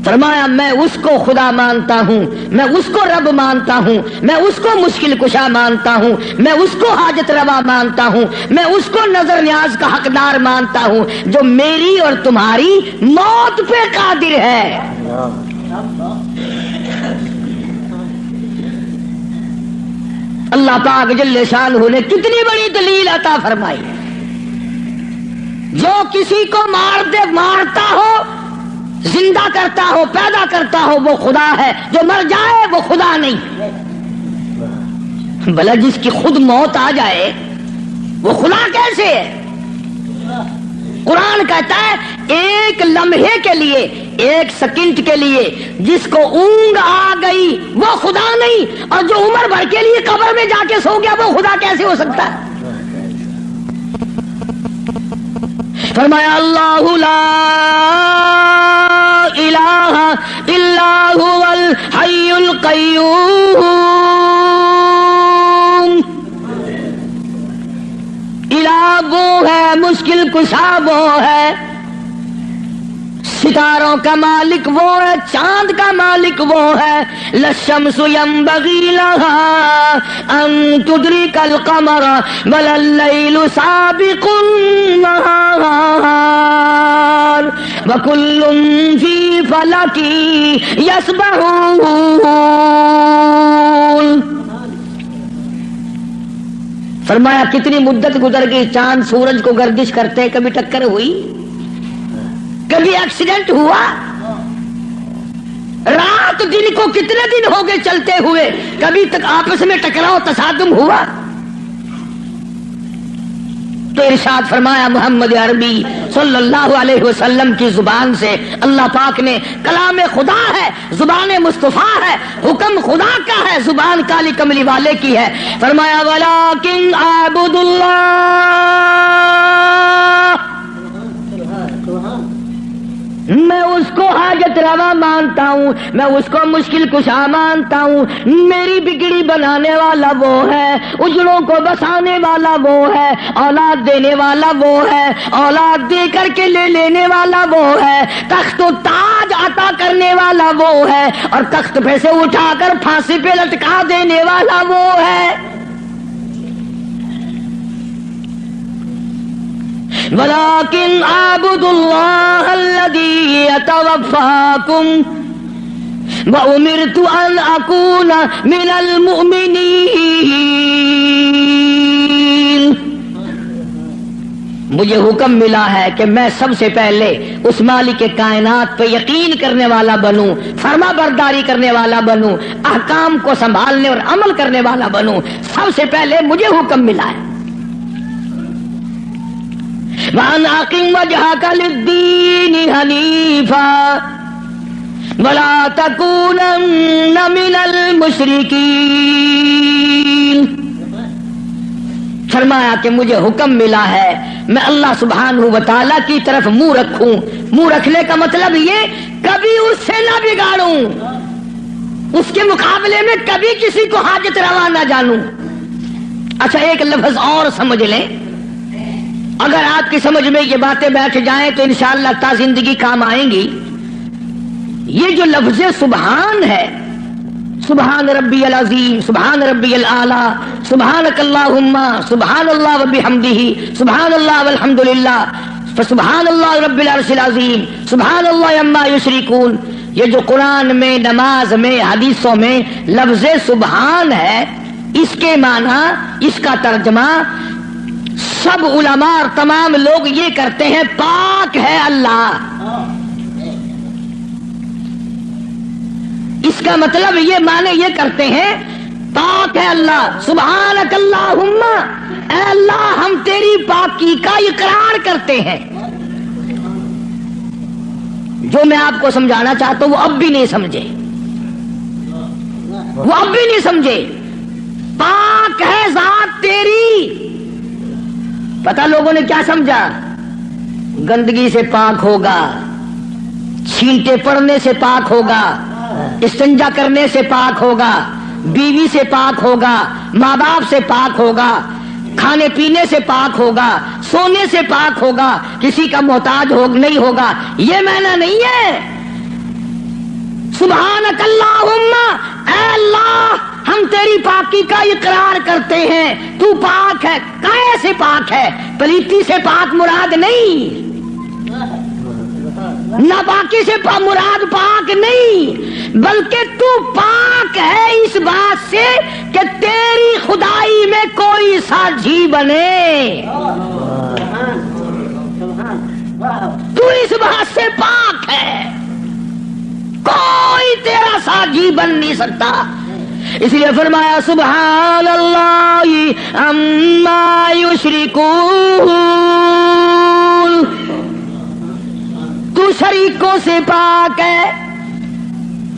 فرمایا میں اس کو خدا مانتا ہوں، میں اس کو رب مانتا ہوں، میں اس کو مشکل کشا مانتا ہوں، میں اس کو حاجت روا مانتا ہوں، میں اس کو نظر نیاز کا حقدار مانتا ہوں جو میری اور تمہاری موت پہ قادر ہے۔ اللہ پاک جل شانہ نے کتنی بڑی دلیل عطا فرمائی، جو کسی کو مارتا ہو، زندہ کرتا ہو، پیدا کرتا ہو، وہ خدا ہے، جو مر جائے وہ خدا نہیں۔ بھلا جس کی خود موت آ جائے وہ خدا کیسے ہے؟ قرآن کہتا ہے ایک لمحے کے لیے، ایک سیکنڈ کے لیے جس کو اونگ آ گئی وہ خدا نہیں، اور جو عمر بھر کے لیے قبر میں جا کے سو گیا وہ خدا کیسے ہو سکتا ہے؟ فرمایا اللہ لا الہ الا هو الحی القیوم، الہ وہ ہے، مشکل کشا وہ ہے، ستاروں کا مالک وہ ہے، چاند کا مالک وہ ہے، للشمس ينبغي لها ان تدرك القمر بل الليل سابق النهار وكل في فلك يسبحون۔ فرمایا کتنی مدت گزر گئی، چاند سورج کو گردش کرتے، کبھی ٹکر ہوئی، کبھی ایکسیڈنٹ ہوا، رات دن کو کتنے دن ہو گئے چلتے ہوئے، کبھی تک آپس میں ٹکراؤ تصادم ہوا؟ تو ارشاد فرمایا محمد عربی صلی اللہ علیہ وسلم کی زبان سے، اللہ پاک نے، کلام خدا ہے، زبان مصطفیٰ ہے، حکم خدا کا ہے، زبان کالی کملی والے کی ہے، فرمایا ولیکن اعبد اللہ، میں اس کو حاجت روا مانتا ہوں، میں اس کو مشکل کشا مانتا ہوں، میری بگڑی بنانے والا وہ ہے، اجڑوں کو بسانے والا وہ ہے، اولاد دینے والا وہ ہے، اولاد دے کر کے لے لینے والا وہ ہے، تخت و تاج عطا کرنے والا وہ ہے، اور تخت پہ سے اٹھا کر پھانسی پہ لٹکا دینے والا وہ ہے۔ ولیکن اعبد اللہ الذی یتوفاکم وامرت ان اکون من المؤمنین۔ مجھے حکم ملا ہے کہ میں سب سے پہلے اس مالک کائنات پہ یقین کرنے والا بنوں، فرما برداری کرنے والا بنوں، احکام کو سنبھالنے اور عمل کرنے والا بنوں، سب سے پہلے مجھے حکم ملا ہے۔ وَأَنْ أَقِمْ وَجْهَكَ لِلدِّينِ حَنِيفًا وَلَا تَكُونَنَّ مِنَ الْمُشْرِكِينَ۔ فرمایا کہ مجھے حکم ملا ہے میں اللہ سبحانہ و تعالیٰ کی طرف منہ رکھوں، منہ رکھنے کا مطلب یہ کبھی اس سے نہ بگاڑوں، اس کے مقابلے میں کبھی کسی کو حاجت روا نہ جانوں۔ اچھا ایک لفظ اور سمجھ لیں، اگر آپ کی سمجھ میں یہ باتیں بیٹھ جائیں تو انشاءاللہ تا زندگی کام آئیں گی۔ یہ جو لفظ سبحان ہے، سبحان ربی العظیم، سبحان ربی الاعلیٰ، سبحانک اللہم، سبحان اللہ وبحمدہ، سبحان اللہ والحمدللہ، فسبحان اللہ رب العرش العظیم، سبحان اللہ عما یشرکون، یہ جو قرآن میں، نماز میں، حدیثوں میں لفظ سبحان ہے، اس کے معنی، اس کا ترجمہ سب علماء اور تمام لوگ یہ کرتے ہیں، پاک ہے اللہ۔ اس کا مطلب یہ معنی یہ کرتے ہیں، پاک ہے اللہ، سبحانک اللہم، اے اللہ ہم تیری پاکی کا اقرار کرتے ہیں۔ جو میں آپ کو سمجھانا چاہتا ہوں وہ اب بھی نہیں سمجھے، وہ اب بھی نہیں سمجھے۔ پاک ہے ذات تیری، پتہ لوگوں نے کیا سمجھا؟ گندگی سے پاک ہوگا، چھینٹے پڑنے سے پاک ہوگا، استنجا کرنے سے پاک ہوگا، بیوی سے پاک ہوگا، ماں باپ سے پاک ہوگا، کھانے پینے سے پاک ہوگا، سونے سے پاک ہوگا، کسی کا محتاج نہیں ہوگا۔ یہ معنی نہیں ہے۔ سبحانک اللہم، اے اللہ ہم تیری پاکی کا اقرار کرتے ہیں، تو پاک ہے۔ کیسے پاک ہے؟ پلیتی سے پاک مراد نہیں، ناپاکی سے مراد پاک نہیں، بلکہ تو پاک ہے اس بات سے کہ تیری خدائی میں کوئی ساجھی بنے، تو اس بات سے پاک ہے، کوئی تیرا ساجھی بن نہیں سکتا۔ اس لیے فرمایا سبحان اللہ عما یشرکون، تو شریکوں سے پاک ہے۔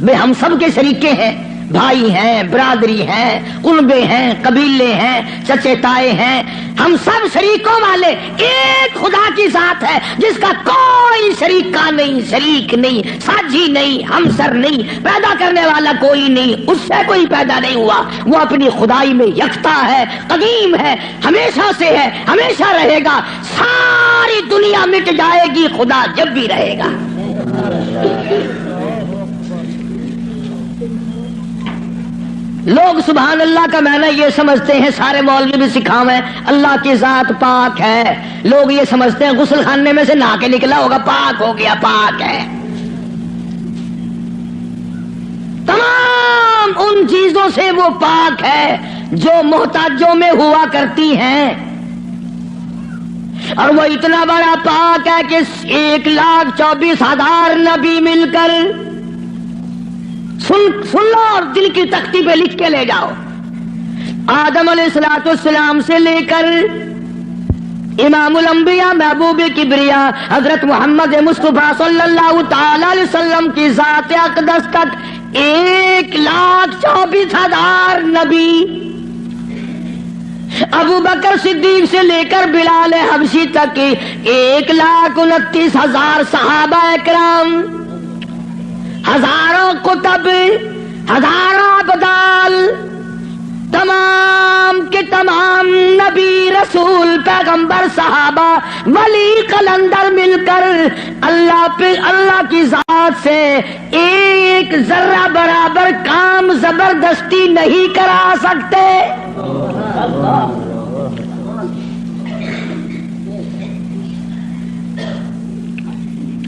بے ہم سب کے شریکے ہیں، بھائی ہیں، برادری ہیں، قربے ہیں، قبیلے ہیں، چچے تائے ہیں، ہم سب شریکوں والے ایک خدا کی ذات ہے جس کا کوئی شریکہ نہیں، شریک نہیں، ساجھی نہیں، ہمسر نہیں، پیدا کرنے والا کوئی نہیں، اس سے کوئی پیدا نہیں ہوا، وہ اپنی خدائی میں یکتا ہے، قدیم ہے، ہمیشہ سے ہے، ہمیشہ رہے گا، ساری دنیا مٹ جائے گی، خدا جب بھی رہے گا۔ لوگ سبحان اللہ کا معنی یہ سمجھتے ہیں، سارے مولوی بھی سکھاویں اللہ کی ذات پاک ہے، لوگ یہ سمجھتے ہیں غسل خانے میں سے نہا کے نکلا ہوگا، پاک ہو گیا، پاک ہے۔ تمام ان چیزوں سے وہ پاک ہے جو محتاجوں میں ہوا کرتی ہیں، اور وہ اتنا بڑا پاک ہے کہ 1,24,000 نبی مل کر، سن لو اور دل کی تختی پہ لکھ کے لے جاؤ، آدم علیہ السلام سے لے کر امام الانبیاء محبوب کبریا حضرت محمد مصطفیٰ صلی اللہ تعالی علیہ وسلم کی ذات اقدس تک 1,24,000 نبی، ابو بکر صدیق سے لے کر بلال حبشی تک 1,29,000 صحابہ اکرام، ہزاروں کتب، ہزاروں ابدال، تمام کے تمام نبی، رسول، پیغمبر، صحابہ، ولی، قلندر مل کر اللہ کی ذات سے ایک ذرہ برابر کام زبردستی نہیں کرا سکتے۔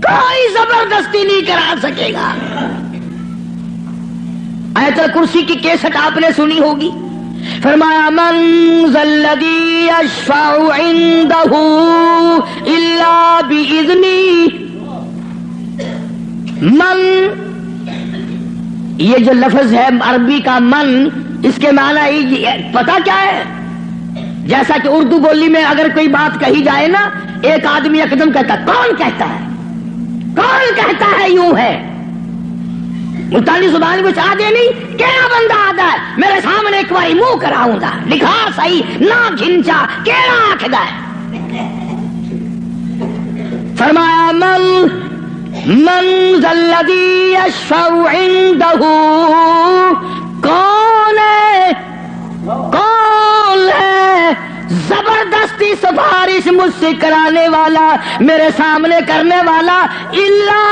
کوئی زبردستی نہیں کرا سکے گا۔ آیت الکرسی کی کیسٹ آپ نے سنی ہوگی، فرمایا من ذا الذی یشفع عنده الا باذنہ۔ من، یہ جو لفظ ہے عربی کا من، اس کے معنی پتہ کیا ہے؟ جیسا کہ اردو بولی میں اگر کوئی بات کہی جائے نا، ایک آدمی اقدم کہتا ہے، کون کہتا ہے، کون کہتا ہے، یوں ہے، ملتانی زبان کچھ آدھے نہیں، کیڑا بندہ آدھا ہے میرے سامنے ایک باری منہ کراؤں گا، لکھا صحیح نہ گھنچا، کیڑا آکھدا ہے۔ فرمایا من ذا الذی یشفع عنده، کون ہے، کون ہے زبردستی سفارش مجھ سے کرانے والا، میرے سامنے کرنے والا، الا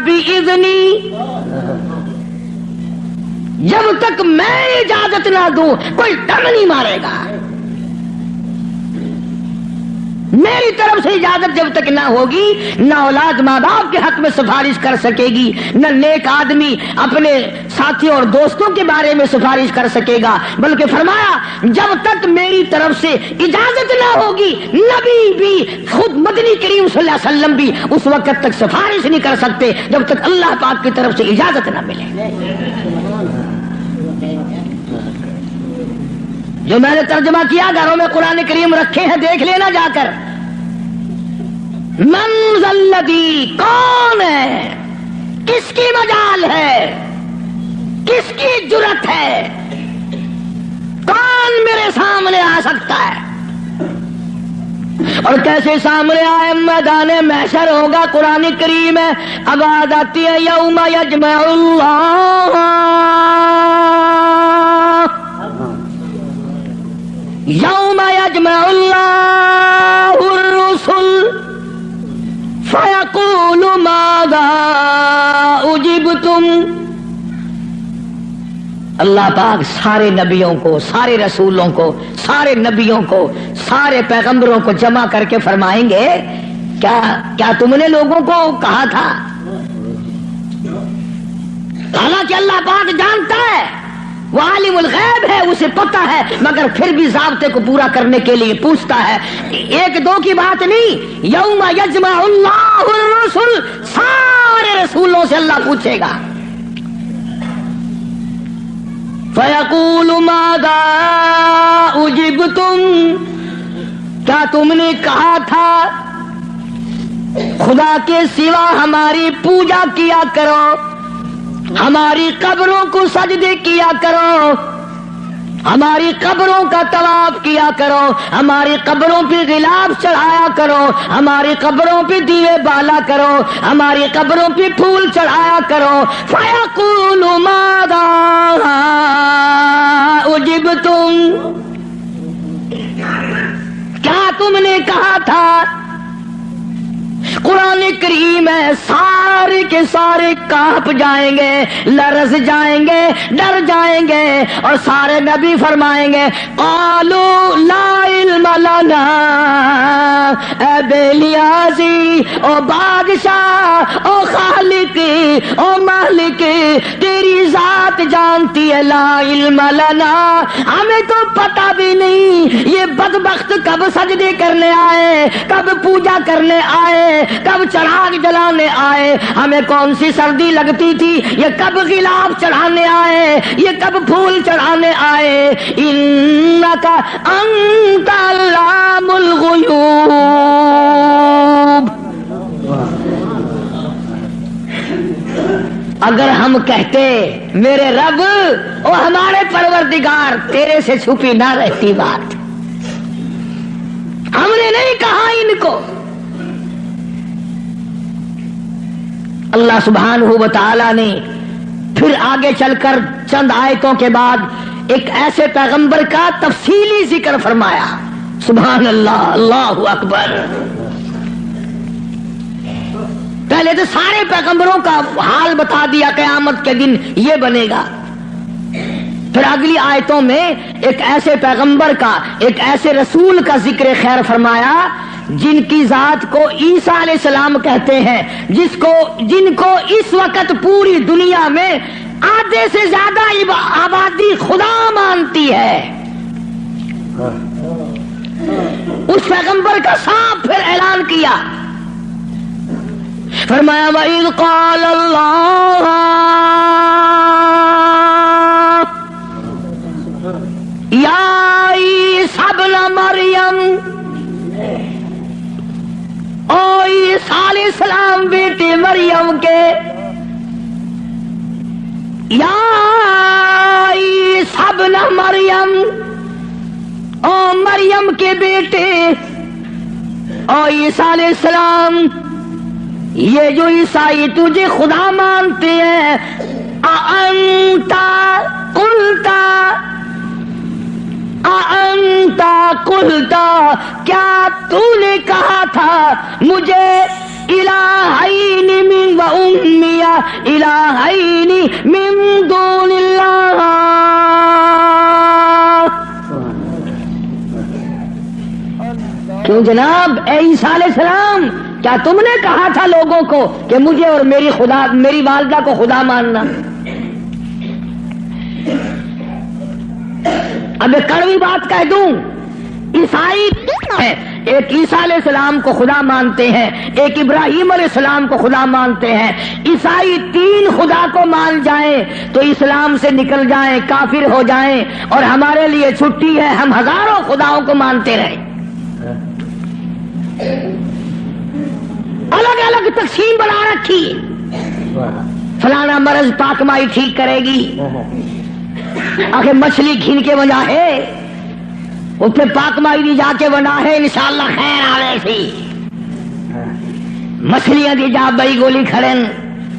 باذنی، جب تک میں اجازت نہ دوں کوئی ڈر نہیں مارے گا۔ میری طرف سے اجازت جب تک نہ ہوگی نہ اولاد ماں باپ کے حق میں سفارش کر سکے گی، نہ نیک آدمی اپنے ساتھیوں اور دوستوں کے بارے میں سفارش کر سکے گا، بلکہ فرمایا جب تک میری طرف سے اجازت نہ ہوگی نبی بھی خود مدنی کریم صلی اللہ علیہ وسلم بھی اس وقت تک سفارش نہیں کر سکتے جب تک اللہ پاک کی طرف سے اجازت نہ ملے۔ جو میں نے ترجمہ کیا گھروں میں قرآن کریم رکھے ہیں دیکھ لینا جا کر۔ من ذا الذی، کون ہے، کس کی مجال ہے، کس کی جرت ہے، کون میرے سامنے آ سکتا ہے؟ اور کیسے سامنے آئے؟ میدان محشر ہوگا۔ قرآن کریم ہے اب آیت آتی ہے یوم یجمع اللہ، یوم یجمع اللہ الرسل فیقول ماذا اجبتم۔ اللہ پاک سارے نبیوں کو، سارے رسولوں کو، سارے نبیوں کو، سارے پیغمبروں کو جمع کر کے فرمائیں گے کیا تم نے لوگوں کو کہا تھا؟ حالانکہ اللہ پاک جانتا ہے، وہ عالم الغیب ہے، اسے پتہ ہے، مگر پھر بھی ضابطے کو پورا کرنے کے لیے پوچھتا ہے۔ ایک دو کی بات نہیں، یوم یجمع اللہ الرسل، سارے رسولوں سے اللہ پوچھے گا۔ فَيَقُولُ مَاذَا أُجِبْتُمْ، کیا تم نے کہا تھا خدا کے سوا ہماری پوجا کیا کرو، ہماری قبروں کو سجدے کیا کرو، ہماری قبروں کا طواف کیا کرو، ہماری قبروں پہ غلاف چڑھایا کرو، ہماری قبروں پہ دیوے بالا کرو، ہماری قبروں پہ پھول چڑھایا کرو۔ فَيَقُولُ مَاذَا أُجِبْتُمْ، کیا تم نے کہا تھا؟ قرآن کریم ہے، سارے کے سارے کانپ جائیں گے، لرز جائیں گے، ڈر جائیں گے، اور سارے نبی فرمائیں گے قالوا لا علم لنا، اے بے نیازی، او بادشاہ، او خالق، او مالک، تیری ذات جانتی ہے، لا علم لنا، ہمیں تو پتہ بھی نہیں یہ بدبخت کب سجدے کرنے آئے، کب پوجا کرنے آئے، کب چراغ جلانے آئے، ہمیں کون سی سردی لگتی تھی، یہ کب غلاف چڑھانے آئے، یہ کب پھول چڑھانے آئے۔ انک انت علام الغیوب، اگر ہم کہتے میرے رب او ہمارے پروردگار، تیرے سے چھپی نہ رہتی بات، ہم نے نہیں کہا ان کو۔ اللہ سبحانہ و تعالی نے پھر آگے چل کر چند آیتوں کے بعد ایک ایسے پیغمبر کا تفصیلی ذکر فرمایا۔ سبحان اللہ، اللہ اکبر۔ پہلے تو سارے پیغمبروں کا حال بتا دیا، قیامت کے دن یہ بنے گا۔ پھر اگلی آیتوں میں ایک ایسے پیغمبر کا، ایک ایسے رسول کا ذکر خیر فرمایا جن کی ذات کو عیسیٰ علیہ السلام کہتے ہیں، جن کو اس وقت پوری دنیا میں آدھے سے زیادہ آبادی خدا مانتی ہے۔ اس پیغمبر کا صاف پھر اعلان کیا، فرمایا وَإِذْ قَالَ اللَّهُ يَا عِيسَى ابْنَ مَرْيَمَ، او عیسیٰ علیہ السلام بیٹے مریم کے، یا عیسیٰ ابن مریم، او مریم کے بیٹے، او عیسیٰ علیہ السلام، یہ جو عیسائی تجھے خدا مانتے ہیں، اَأَنْتَ قُلْتَ، اَأَنْتَ قُلْتَ، کیا تو نے کہا تھا مجھے الہین من و امی الہین من دون اللہ، کیوں جناب اے عیسیٰ علیہ السلام، کیا تم نے کہا تھا لوگوں کو کہ مجھے اور میری والدہ کو خدا ماننا؟ اب ایک کڑوی بات کہہ دوں، عیسائی ہے، ایک عیسیٰ علیہ السلام کو خدا مانتے ہیں، ایک ابراہیم علیہ السلام کو خدا مانتے ہیں۔ عیسائی 3 خدا کو مان جائیں تو اسلام سے نکل جائیں، کافر ہو جائیں، اور ہمارے لیے چھٹی ہے، ہم ہزاروں خداؤں کو مانتے رہیں۔ الگ الگ تقسیم بنا رکھی، فلانا مرض پاک مائی ٹھیک کرے گی، آخر مچھلی گھن کے بنا ہے اس پہ پاک مائی دی جا کے بنا ہے، انشاءاللہ خیر آوے سی۔ مچھلیاں دی جا بئی گولی کھڑن،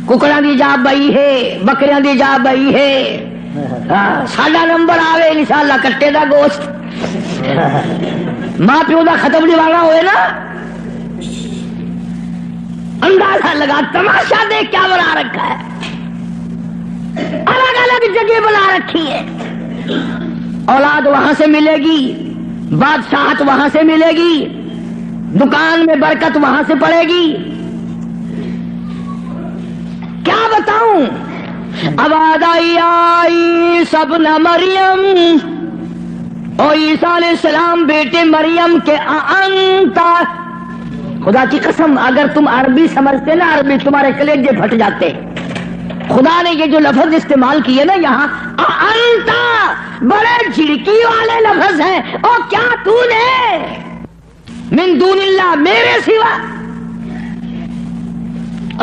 ککڑاں دی جا بئی ہے، بکریاں دی جا بئی ہے، ساڈا نمبر آوے انشاءاللہ کٹے دا گوشت۔ ماں پیو دا ختم دیوانا ہوئے نا، اندازہ لگا، تماشا دیکھ کیا بنا رکھا ہے، الگ الگ جگہ بنا رکھی ہے۔ اولاد وہاں سے ملے گی، بادشاہت وہاں سے ملے گی، دکان میں برکت وہاں سے پڑے گی، کیا بتاؤں۔ اب آئی سب نہ مریم، او عیسیٰ علیہ السلام بیٹے مریم کے انتا، خدا کی قسم اگر تم عربی سمجھتے نا، عربی تمہارے کلیجے پھٹ جاتے۔ خدا نے یہ جو لفظ استعمال کیے نا یہاں، انتا، بڑے جھڑکی والے لفظ ہیں، اور کیا تو نے من دون اللہ، میرے سوا۔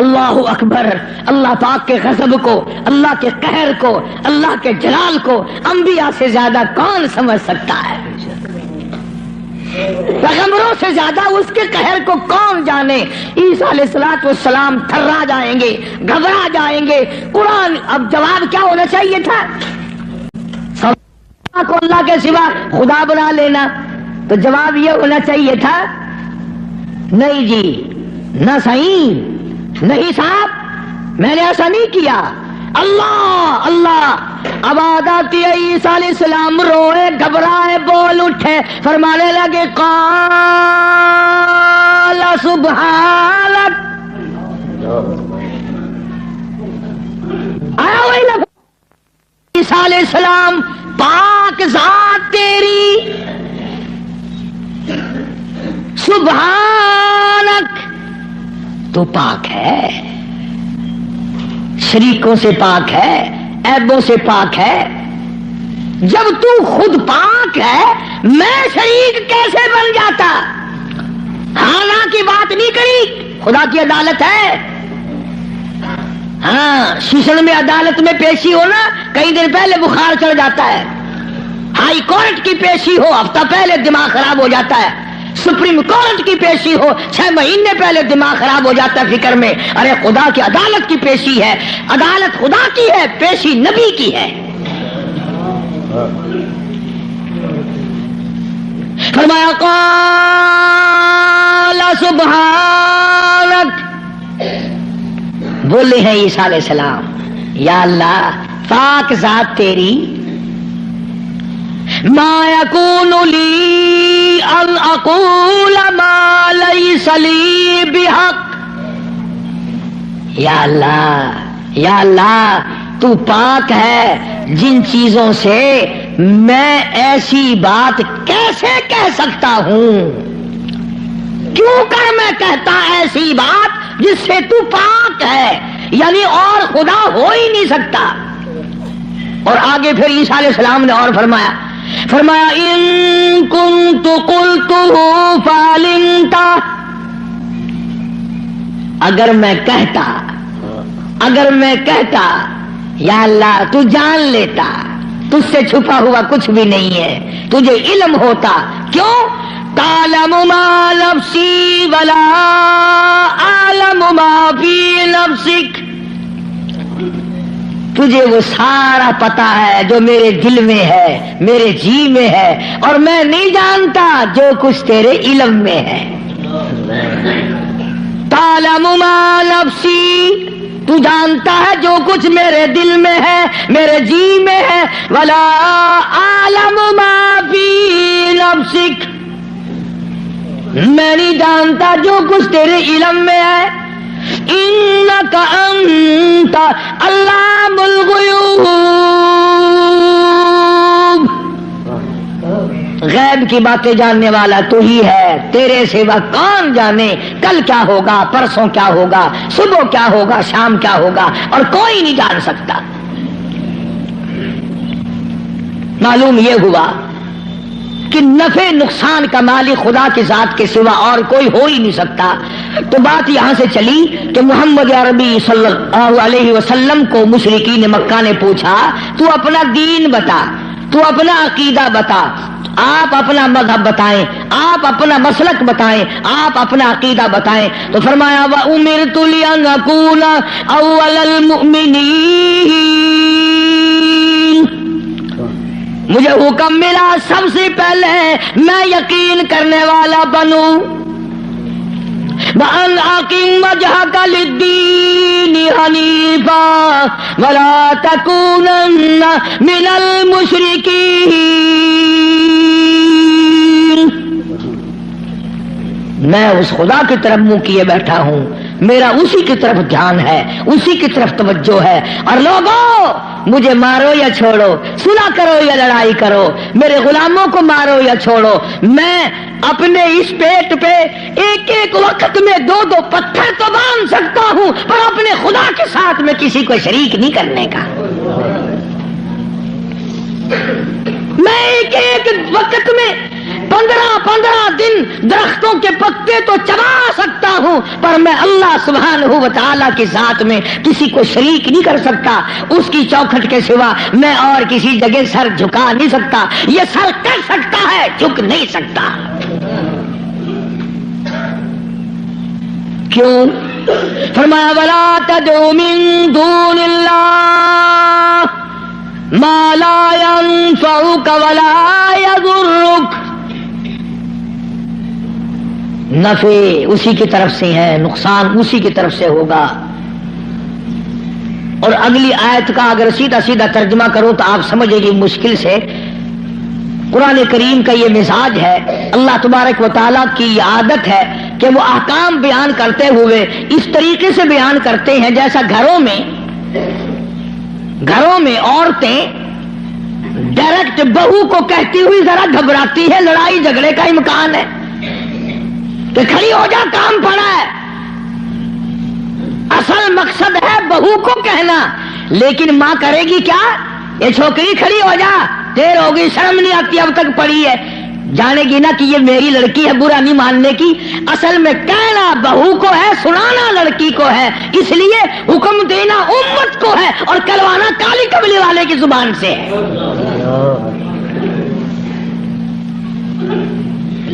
اللہ اکبر، اللہ پاک کے غضب کو، اللہ کے قہر کو، اللہ کے جلال کو انبیاء سے زیادہ کون سمجھ سکتا ہے؟ پیغمبروں سے زیادہ اس کے قہر کو کون جانے؟ عیسیٰ علیہ السلام تھرا جائیں گے، گھبرا جائیں گے۔ قرآن اب جواب کیا ہونا چاہیے تھا؟ کو اللہ کے سوا خدا بنا لینا، تو جواب یہ ہونا چاہیے تھا، نہیں جی، نہ صحیح، نہیں صاحب میں نے ایسا نہیں کیا۔ اللہ اللہ، اب آتی عیسیٰ علیہ السلام روئے، گھبرائے، بول اٹھے، فرمانے لگے قال سبحانک، آیا وہی لفظ، عیسیٰ علیہ السلام پاک ذات تیری، سبحانک، تو پاک ہے، شریکوں سے پاک ہے، عیبوں سے پاک ہے۔ جب تو خود پاک ہے، میں شریک کیسے بن جاتا؟ ہاں کی بات نہیں کری، خدا کی عدالت ہے۔ ہاں شیشن میں عدالت میں پیشی ہونا، کئی دن پہلے بخار چڑھ جاتا ہے، ہائی کورٹ کی پیشی ہو ہفتہ پہلے دماغ خراب ہو جاتا ہے، سپریم کورٹ کی پیشی ہو 6 مہینے پہلے دماغ خراب ہو جاتا ہے فکر میں۔ ارے خدا کی عدالت کی پیشی ہے، عدالت خدا کی ہے، پیشی نبی کی ہے۔ فرمایا قال سبحانک، بولے ہیں عیسیٰ علیہ السلام، یا اللہ پاک ذات تیری، ما یکون لی ان اقول ما لیس لی بحق، یا اللہ تو پاک ہے، جن چیزوں سے میں ایسی بات کیسے کہہ سکتا ہوں؟ کیوں کر میں کہتا ایسی بات جس سے تو پاک ہے، یعنی اور خدا ہو ہی نہیں سکتا۔ اور آگے پھر عیسیٰ علیہ السلام نے اور فرمایا ان کنت قلتہ فعلمت، اگر میں کہتا یا اللہ تو جان لیتا، تجھ سے چھپا ہوا کچھ بھی نہیں ہے، تجھے علم ہوتا، کیوں؟ تعلم ما نفسی ولا اعلم ما فی نفسک، تجھے وہ سارا پتا ہے جو میرے دل میں ہے، میرے جی میں ہے، اور میں نہیں جانتا جو کچھ تیرے علم میں ہے۔ تعلم ما نفسی، تو جانتا ہے جو کچھ میرے دل میں ہے، میرے جی میں ہے، ولا اعلم ما فی نفسک، میں نہیں جانتا جو کچھ تیرے علم میں ہے. انک انت علام الغیوب، غیب کی باتیں جاننے والا تو ہی ہے، تیرے سوا کون جانے کل کیا ہوگا، پرسوں کیا ہوگا، صبح کیا ہوگا، شام کیا ہوگا، اور کوئی نہیں جان سکتا. معلوم یہ ہوا کہ نفع نقصان کا مالک خدا کی ذات کے سوا اور کوئی ہو ہی نہیں سکتا. تو بات یہاں سے چلی کہ محمد عربی صلی اللہ علیہ وسلم کو مشرکین مکہ نے پوچھا تو اپنا دین بتا، تو اپنا عقیدہ بتا، آپ اپنا مذہب بتائیں، آپ اپنا مسلک بتائیں، آپ اپنا عقیدہ بتائیں. تو فرمایا وَأُمِرْتُ لِأَنْ أَكُونَ أَوَّلَ الْمُؤْمِنِينَ، مجھے حکم ملا سب سے پہلے میں یقین کرنے والا بنوں. وَأَنْ أَقِمْ وَجْهَكَ لِلدِّينِ حَنِيفًا وَلَا تَكُونَنَّ مِنَ الْمُشْرِكِينَ. میں اس خدا کی طرف منہ کیے بیٹھا ہوں، میرا اسی کی طرف دھیان ہے، اسی کی طرف توجہ ہے. اور لوگوں مجھے مارو یا چھوڑو، صلح کرو یا لڑائی کرو، میرے غلاموں کو مارو یا چھوڑو، میں اپنے اس پیٹ پہ ایک ایک وقت میں 2 پتھر تو باندھ سکتا ہوں، پر اپنے خدا کے ساتھ میں کسی کو شریک نہیں کرنے کا. میں ایک ایک وقت میں 15 دن درختوں کے پتے تو چبا سکتا ہوں، پر میں اللہ سبحانہ و تعالیٰ کی ذات میں کسی کو شریک نہیں کر سکتا. اس کی چوکھٹ کے سوا میں اور کسی جگہ سر جھکا نہیں سکتا. یہ سر کر سکتا ہے، جھک نہیں سکتا. کیوں؟ فرمایا وَلَا تَدْعُ مِن دُونِ اللَّهِ مَا لَا يَنفَعُكَ وَلَا يَضُرُّكَ. نفع اسی کی طرف سے ہے، نقصان اسی کی طرف سے ہوگا. اور اگلی آیت کا اگر سیدھا سیدھا ترجمہ کرو تو آپ سمجھے گی مشکل سے. قرآن کریم کا یہ مزاج ہے، اللہ تبارک و تعالیٰ کی یہ عادت ہے کہ وہ احکام بیان کرتے ہوئے اس طریقے سے بیان کرتے ہیں جیسا گھروں میں عورتیں ڈائریکٹ بہو کو کہتی ہوئی ذرا گھبراتی ہے، لڑائی جھگڑے کا امکان ہے کہ کھڑی ہو جا، کام پڑا ہے. اصل مقصد ہے بہو کو کہنا، لیکن ماں کرے گی کیا؟ یہ چھوکری کھڑی ہو جا، دیر ہو گئی، شرم نہیں آتی، اب تک پڑی ہے. جانے گی نا کہ یہ میری لڑکی ہے، برا نہیں ماننے کی. اصل میں کہنا بہو کو ہے، سنانا لڑکی کو ہے، اس لیے حکم دینا امت کو ہے اور کروانا کالی قبیلے والے کی زبان سے ہے.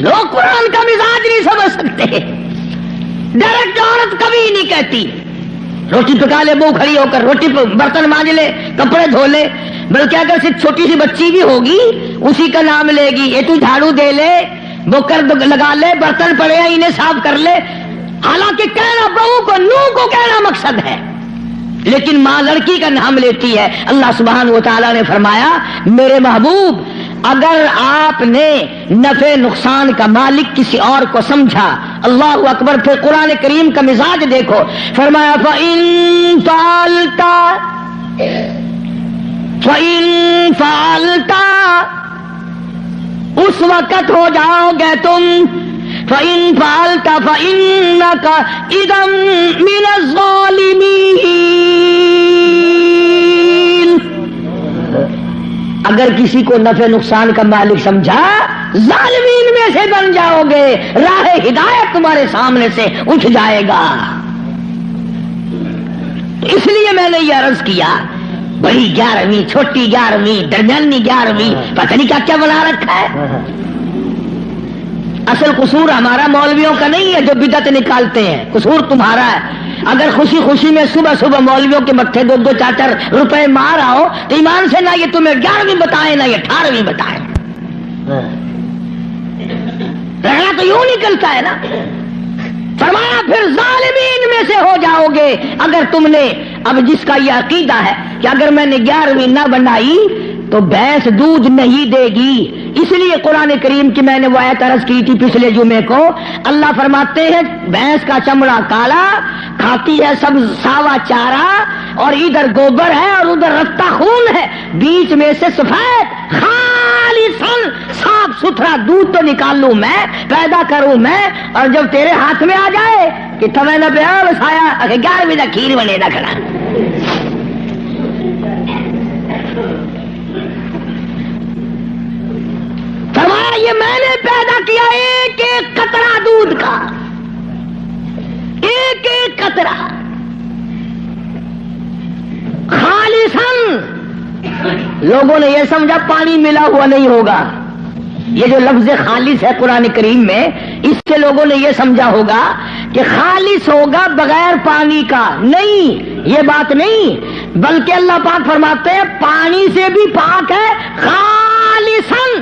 لوگ قرآن کا مزاج نہیں سمجھ سکتے. ڈائریکٹ عورت کبھی نہیں کہتی روٹی پکا لے، بہو کھڑی ہو کر روٹی برتن مانج لے، کپڑے دھو لے. بلکہ اگر صرف چھوٹی سی بچی بھی ہوگی اسی کا نام لے گی، یہ تو جھاڑو دے لے، وہ کر لگا لے، برتن پڑے ہیں انہیں صاف کر لے. حالانکہ کہنا بہو کو، نو کو کہنا مقصد ہے، لیکن ماں لڑکی کا نام لیتی ہے. اللہ سبحانہ و تعالیٰ نے فرمایا میرے محبوب اگر آپ نے نفع نقصان کا مالک کسی اور کو سمجھا، اللہ اکبر. پھر قرآن کریم کا مزاج دیکھو، فرمایا فَإِن فَعَلْتَ اس وقت ہو جاؤ گے تم، فَإِن فَعَلْتَ فَإِنَّكَ إِذًا مِنَ الظَّالِمِينَ. اگر کسی کو نفع نقصان کا مالک سمجھا، ظالمین میں سے بن جاؤ گے، راہ ہدایت تمہارے سامنے سے اٹھ جائے گا. اس لیے میں نے یہ عرض کیا، بڑی 11ویں، چھوٹی 11ویں، درمیانی 11ویں، پتہ نہیں کیا کیا بنا رکھا ہے. اصل قصور ہمارا مولویوں کا نہیں ہے جو بدعت نکالتے ہیں، قصور تمہارا ہے. اگر خوشی خوشی میں صبح صبح مولویوں کے متھے 2-2 4 روپے مار آؤ تو ایمان سے نہ یہ تمہیں 11ویں بتائیں نہ یہ 18ویں بتائیں. رہنا تو یوں نکلتا ہے نا. فرمایا پھر ظالمین میں سے ہو جاؤ گے اگر تم نے، اب جس کا یہ عقیدہ ہے کہ اگر میں نے 11ویں نہ بنائی تو بھینس دودھ نہیں دے گی، اس لیے قرآن کریم کی میں نے وہ آیت عرض کی تھی پچھلے جمعے کو، اللہ فرماتے ہیں بھینس کا چمڑا کالا، کھاتی ہے سب ساوا چارہ، اور ادھر گوبر ہے اور ادھر رستا خون ہے، بیچ میں سے سفید خالصاً صاف ستھرا دودھ تو نکال لوں میں، پیدا کروں میں، اور جب تیرے ہاتھ میں آ جائے کہ تمہیں نہ پیا بسایا 11ویں کا کھیر بنے نہ کھڑا۔ فرمایا یہ میں نے پیدا کیا ایک ایک قطرہ دودھ کا، ایک ایک قطرہ خالصاً۔ لوگوں نے یہ سمجھا پانی ملا ہوا نہیں ہوگا، یہ جو لفظ خالص ہے قرآن کریم میں، اس سے لوگوں نے یہ سمجھا ہوگا کہ خالص ہوگا بغیر پانی کا، نہیں، یہ بات نہیں، بلکہ اللہ پاک فرماتے ہیں پانی سے بھی پاک ہے خالصاً۔